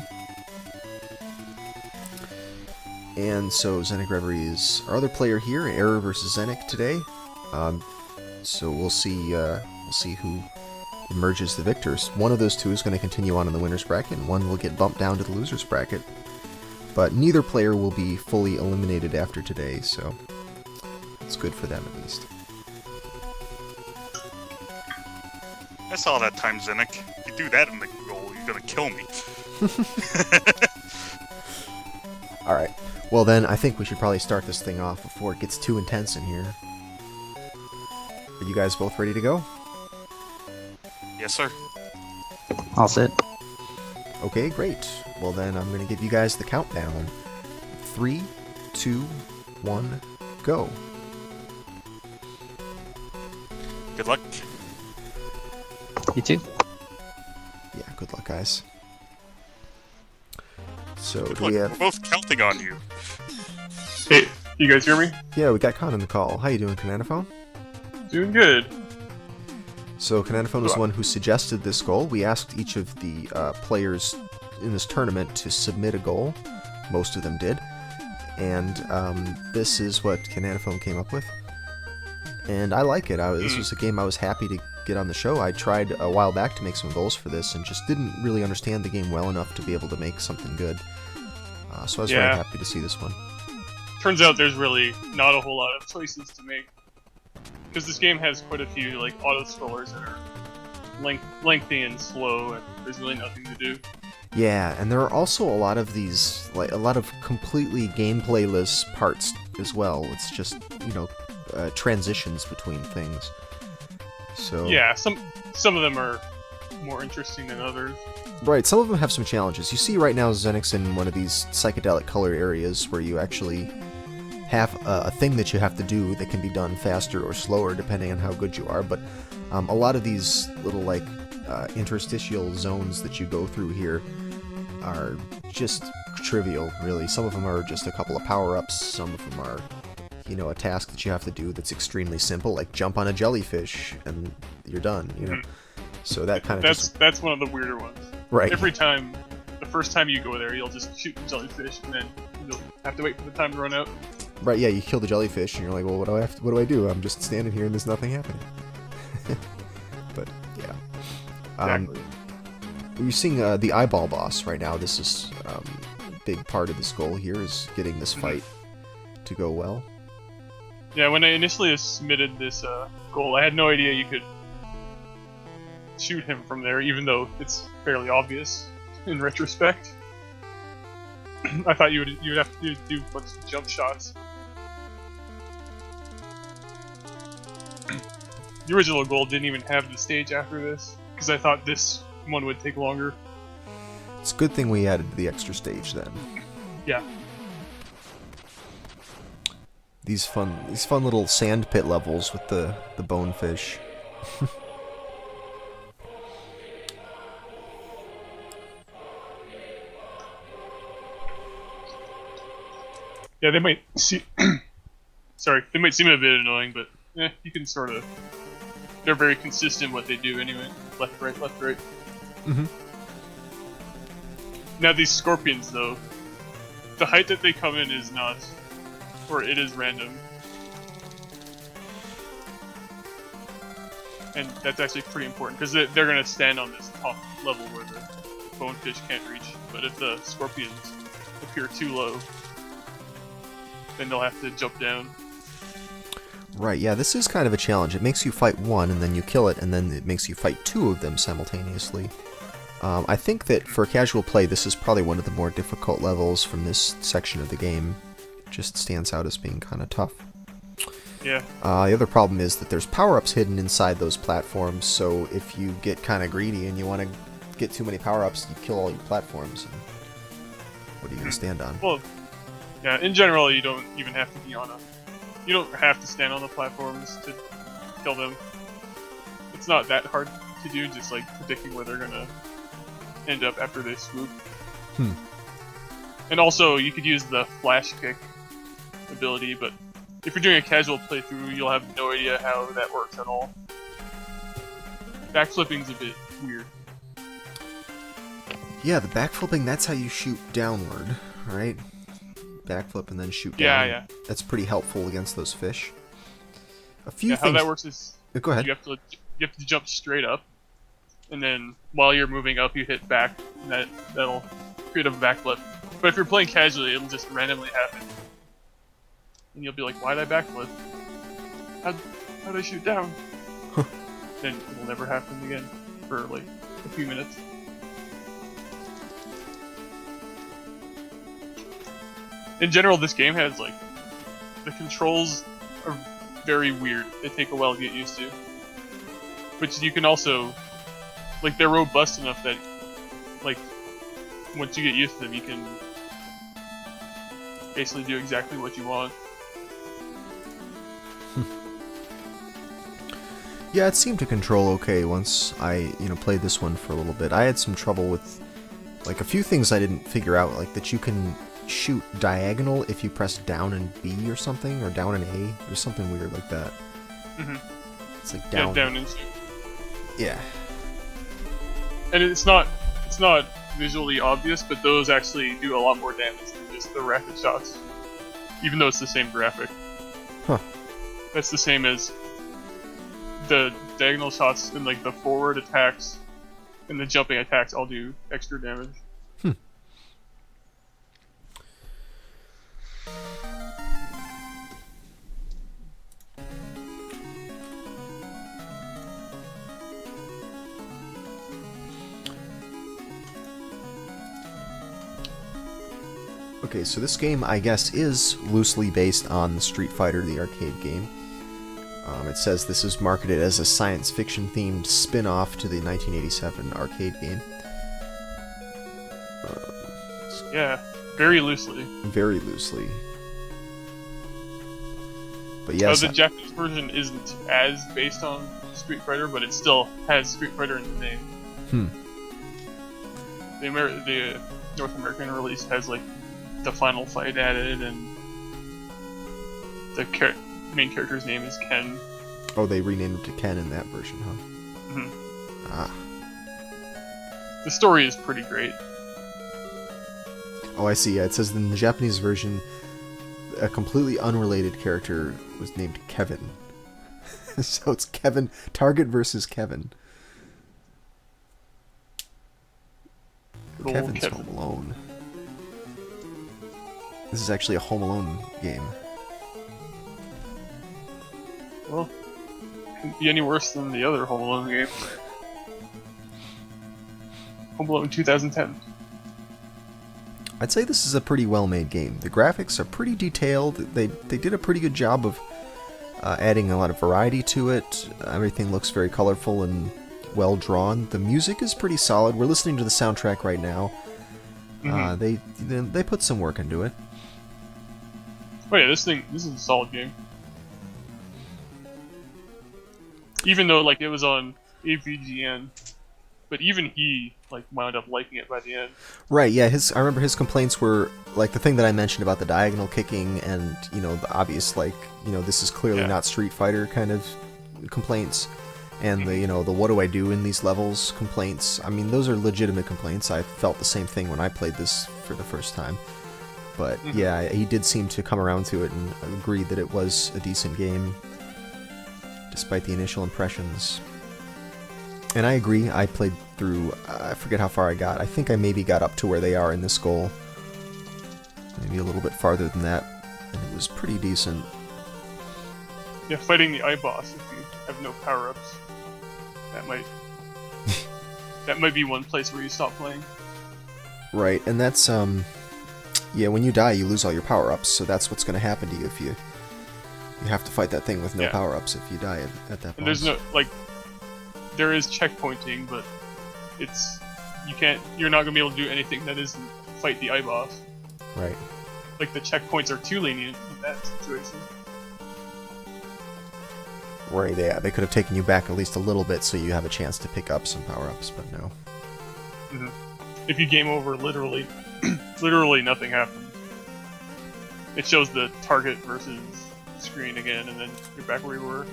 And so ZenicReverie is our other player here, Error versus Zenic today. So we'll see who emerges the victors. One of those two is going to continue on in the winner's bracket, and one will get bumped down to the loser's bracket. But neither player will be fully eliminated after today, so it's good for them at least. I saw that time, Zenic. If you do that in the goal, you're gonna kill me. Alright, well then I think we should probably start this thing off before it gets too intense in here. Are you guys both ready to go? Yes, sir. I'll sit. Okay, great. Well then I'm going to give you guys the countdown. 3, 2, 1, go. Good luck. You too? Yeah, good luck, guys. So, Good do luck. we We're have... both counting on you. Hey, you guys hear me? Yeah, we got Con in the call. How you doing, Cananophone? Doing good. So, Cananophone was the one who suggested this goal. We asked each of the players in this tournament to submit a goal. Most of them did. And this is what Cananophone came up with. And I like it. This was a game I was happy to get on the show. I tried a while back to make some goals for this and just didn't really understand the game well enough to be able to make something good. So I was very happy to see this one. Turns out there's really not a whole lot of choices to make. Because this game has quite a few like auto-scrollers that are lengthy and slow, and there's really nothing to do. Yeah, and there are also a lot of these, like a lot of completely gameplayless parts as well. It's just, you know, transitions between things. So Yeah, some of them are more interesting than others. right, some of them have some challenges. You see right now Zenic's in one of these psychedelic color areas where you actually have a thing that you have to do that can be done faster or slower depending on how good you are, but a lot of these little like interstitial zones that you go through here are just trivial, really. Some of them are just a couple of power-ups, some of them are, you know, a task that you have to do that's extremely simple, like jump on a jellyfish and you're done, you know. So that kind of that's one of the weirder ones. right. Every time, the first time you go there, you'll just shoot the jellyfish, and then you'll have to wait for the time to run out. Right, yeah, you kill the jellyfish and you're like, well, what do I do? I'm just standing here and there's nothing happening. But yeah. Exactly. We're seeing the eyeball boss right now. This is a big part of this goal here, is getting this fight to go well. Yeah, when I initially submitted this goal, I had no idea you could shoot him from there, even though it's fairly obvious in retrospect. I thought you would have to do a bunch of jump shots. The original goal didn't even have the stage after this, because I thought this one would take longer. It's a good thing we added the extra stage then. Yeah. These fun little sand pit levels with the bonefish. Yeah, they might see. Sorry, they might seem a bit annoying, but you can sort of. They're very consistent what they do anyway. Left, right, left, right. Mm-hmm. Now these scorpions, though, the height that they come in is not, or it is random. And that's actually pretty important, because they're going to stand on this top level where the bonefish can't reach. But if the scorpions appear too low, then they'll have to jump down. Right, yeah, this is kind of a challenge. It makes you fight one, and then you kill it, and then it makes you fight two of them simultaneously. I think that for casual play, this is probably one of the more difficult levels from this section of the game. It just stands out as being kind of tough. Yeah. The other problem is that there's power-ups hidden inside those platforms, so if you get kind of greedy and you want to get too many power-ups, you kill all your platforms. And what are you going to stand on? Well, yeah, in general, you don't even have to be on a... You don't have to stand on the platforms to kill them. It's not that hard to do, just like predicting where they're gonna end up after they swoop. And also, you could use the flash kick ability, but if you're doing a casual playthrough, you'll have no idea how that works at all. Backflipping's a bit weird. Yeah, the backflipping, that's how you shoot downward, right? Backflip and then shoot Yeah, down. yeah. That's pretty helpful against those fish. A few Yeah, things... how that works is Go ahead. you have to jump straight up, and then while you're moving up, you hit back, and that'll create a backflip. But if you're playing casually, it'll just randomly happen, and you'll be like, "Why'd I backflip? How'd I shoot down?" Then it'll never happen again for like a few minutes. In general, this game has like the controls are very weird. They take a while to get used to. But you can also, like, they're robust enough that, like, once you get used to them, you can basically do exactly what you want. Yeah, it seemed to control okay once I, played this one for a little bit. I had some trouble with, like, a few things I didn't figure out, like that you can shoot diagonal if you press down and B or something, or down and A. There's something weird like that. Mm-hmm. It's like down. Yeah, down and shoot. Yeah. And it's not visually obvious, but those actually do a lot more damage than just the rapid shots. Even though it's the same graphic. Huh. That's the same as the diagonal shots and like the forward attacks and the jumping attacks all do extra damage. Okay, so this game, I guess, is loosely based on Street Fighter, the arcade game. It says this is marketed as a science fiction-themed spin-off to the 1987 arcade game. Yeah, very loosely. Very loosely. But yes, the Japanese version isn't as based on Street Fighter, but it still has Street Fighter in the name. The North American release has like the final fight added, and the main character's name is Ken. Oh, they renamed him to Ken in that version, huh? Mm-hmm. Ah. The story is pretty great. Oh, I see. Yeah, it says in the Japanese version, a completely unrelated character was named Kevin. So it's Kevin, Target versus Kevin. Good old Kevin's Kevin. Home Alone. This is actually a Home Alone game. Well, couldn't be any worse than the other Home Alone game. Home Alone 2010. I'd say this is a pretty well-made game. The graphics are pretty detailed. They did a pretty good job of adding a lot of variety to it. Everything looks very colorful and well drawn. The music is pretty solid. We're listening to the soundtrack right now. Mm-hmm. They put some work into it. Oh yeah, this is a solid game. Even though like it was on AVGN, but even he like wound up liking it by the end. Right, yeah, I remember his complaints were like the thing that I mentioned about the diagonal kicking and, the obvious this is clearly not Street Fighter kind of complaints. And the what do I do in these levels complaints. I mean, those are legitimate complaints. I felt the same thing when I played this for the first time. But yeah, he did seem to come around to it and agreed that it was a decent game, despite the initial impressions. And I agree, I played through, I forget how far I got. I think I maybe got up to where they are in this goal. Maybe a little bit farther than that. And it was pretty decent. Yeah, fighting the iBoss if you have no power-ups. That might be one place where you stop playing. Right, and that's, yeah, when you die, you lose all your power-ups, so that's what's going to happen to you if you have to fight that thing with no power-ups if you die at that point. And there's no, like, there is checkpointing, but you're not going to be able to do anything that isn't fight the iBoss. Right. Like, the checkpoints are too lenient in that situation. Right, yeah, they could have taken you back at least a little bit so you have a chance to pick up some power-ups, but no. Mm-hmm. If you game over, literally nothing happens. It shows the target versus screen again, and then you're back where you were.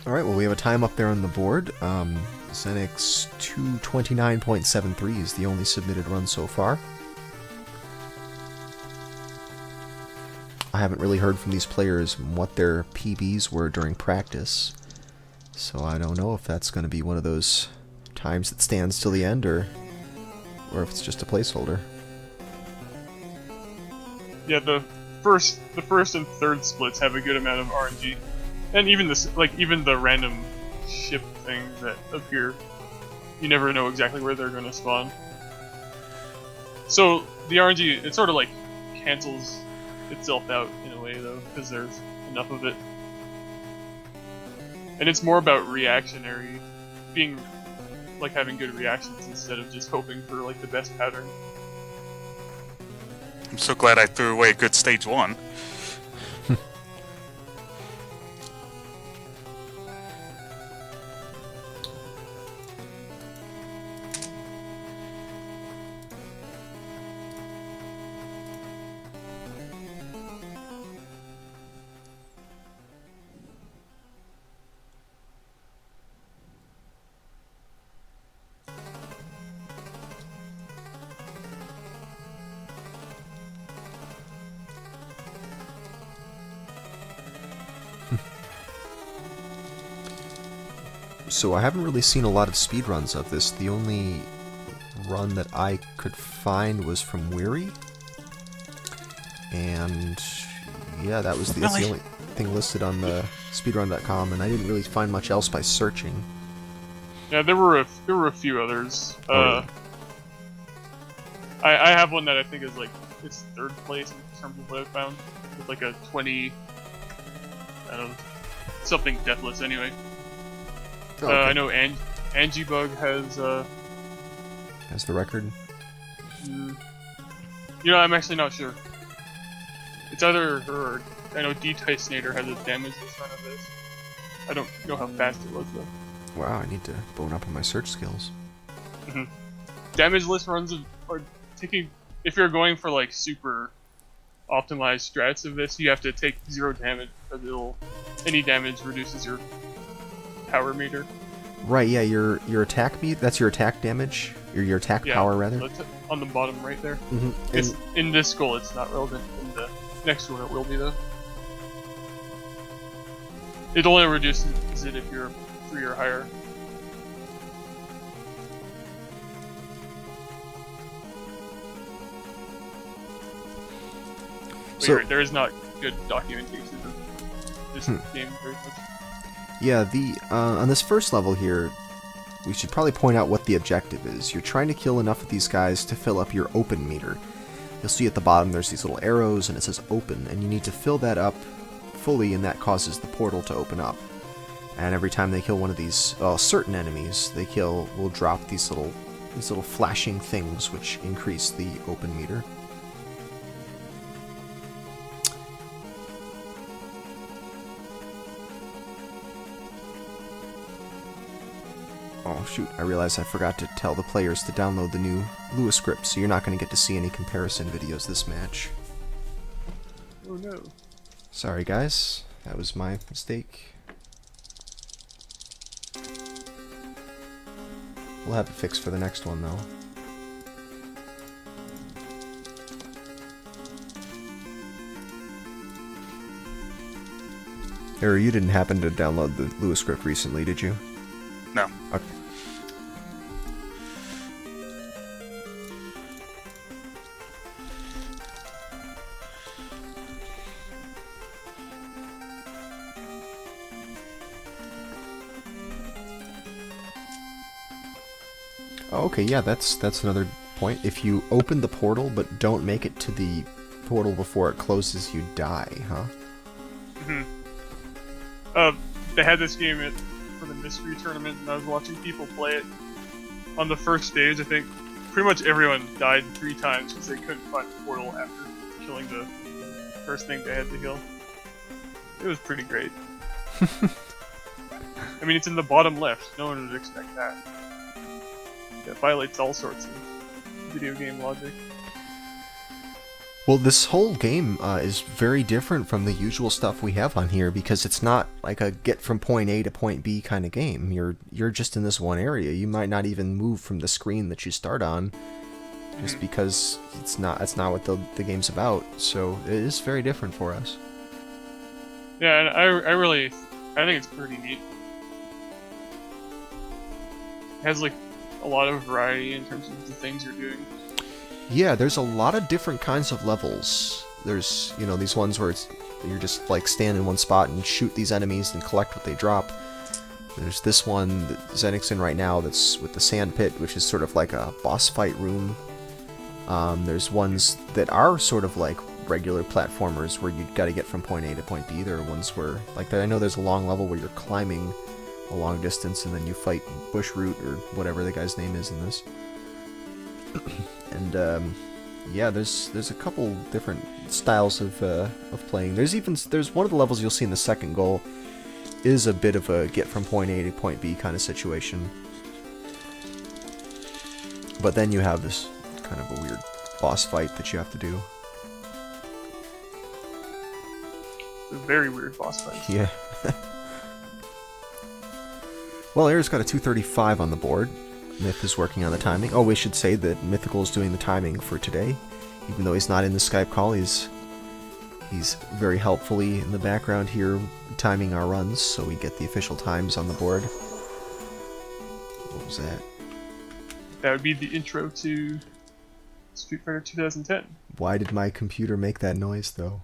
Alright, well we have a time up there on the board. Zenix 229.73 is the only submitted run so far. I haven't really heard from these players what their PBs were during practice, so I don't know if that's going to be one of those times that stands till the end, or if it's just a placeholder. Yeah, the first and third splits have a good amount of RNG, and even the random ship things that appear, you never know exactly where they're going to spawn. So the RNG, it sort of like cancels itself out in a way though, because there's enough of it, and it's more about reactionary, being like having good reactions instead of just hoping for like the best pattern. I'm so glad I threw away a good stage 1. So I haven't really seen a lot of speedruns of this. The only run that I could find was from Weary. And yeah, that's the only thing listed on the speedrun.com, and I didn't really find much else by searching. Yeah, there were a few others. Really? I have one that I think is like it's third place in terms of what I found, with like a 20, I don't know, something deathless anyway. Oh, okay. I know Angie Bug has the record. You know, I'm actually not sure. It's either her or I know D-Tysnator has a damageless run of this. I don't know how fast it was though. Wow, I need to bone up on my search skills. Damageless runs are taking. If you're going for like super optimized strats of this, you have to take 0 damage because any damage reduces your power meter. Right, yeah, your attack meter, that's your attack damage, or your attack power rather. So it's on the bottom right there. Mm-hmm. It's in this goal. It's not relevant. In the next one, it will be though. It only reduces it if you're 3 or higher. So there is not good documentation of this game very much. Yeah, on this first level here, we should probably point out what the objective is. You're trying to kill enough of these guys to fill up your open meter. You'll see at the bottom there's these little arrows and it says open, and you need to fill that up fully, and that causes the portal to open up. And every time they kill one of these certain enemies they kill will drop these little flashing things which increase the open meter. Oh shoot, I realized I forgot to tell the players to download the new Lua script, so you're not going to get to see any comparison videos this match. Oh no. Sorry guys, that was my mistake. We'll have it fixed for the next one though. Error, you didn't happen to download the Lua script recently, did you? No. Okay. Oh, okay, yeah, that's another point. If you open the portal but don't make it to the portal before it closes, you die, huh? They had this game for the mystery tournament, and I was watching people play it. On the first stage, I think pretty much everyone died 3 times because they couldn't find the portal after killing the first thing they had to kill. It was pretty great. I mean, it's in the bottom left. No one would expect that. That violates all sorts of video game logic. Well, this whole game is very different from the usual stuff we have on here because it's not like a get from point A to point B kind of game. You're just in this one area. You might not even move from the screen that you start on, just because that's not what the game's about. So it is very different for us. Yeah, and I think it's pretty neat. It has like a lot of variety in terms of the things you're doing. Yeah, there's a lot of different kinds of levels. There's, these ones where you're just like stand in one spot and shoot these enemies and collect what they drop. There's this one that Zenic's in right now that's with the sand pit, which is sort of like a boss fight room. There's ones that are sort of like regular platformers where you got to get from point A to point B. There are ones where, like, I know there's a long level where you're climbing a long distance and then you fight Bushroot or whatever the guy's name is in this. And yeah, there's a couple different styles of playing. There's one of the levels you'll see in the second goal is a bit of a get from point A to point B kind of situation. But then you have this kind of a weird boss fight that you have to do. It's a very weird boss fight. Yeah. Well, Error's got a 235 on the board. Myth is working on the timing. Oh, we should say that Mythical is doing the timing for today. Even though he's not in the Skype call, he's very helpfully in the background here timing our runs, so we get the official times on the board. What was that? That would be the intro to Street Fighter 2010. Why did my computer make that noise, though?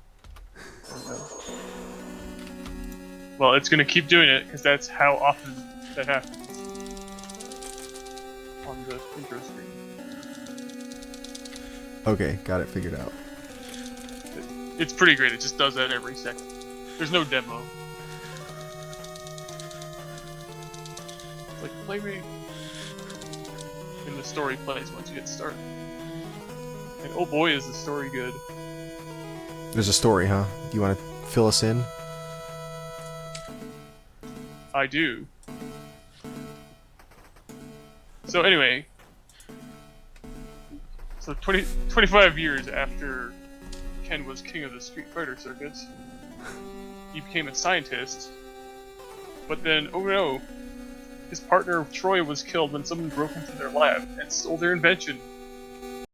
Well, it's going to keep doing it, because that's how often that happens on the intro screen. Okay, got it figured out. It's pretty great, it just does that every second. There's no demo. It's like, play me. And the story plays once you get started. And oh boy, is the story good. There's a story, huh? Do you want to fill us in? I do. So anyway, 25 years after Ken was king of the Street Fighter circuits, he became a scientist, but then, oh no, his partner Troy was killed when someone broke into their lab and stole their invention.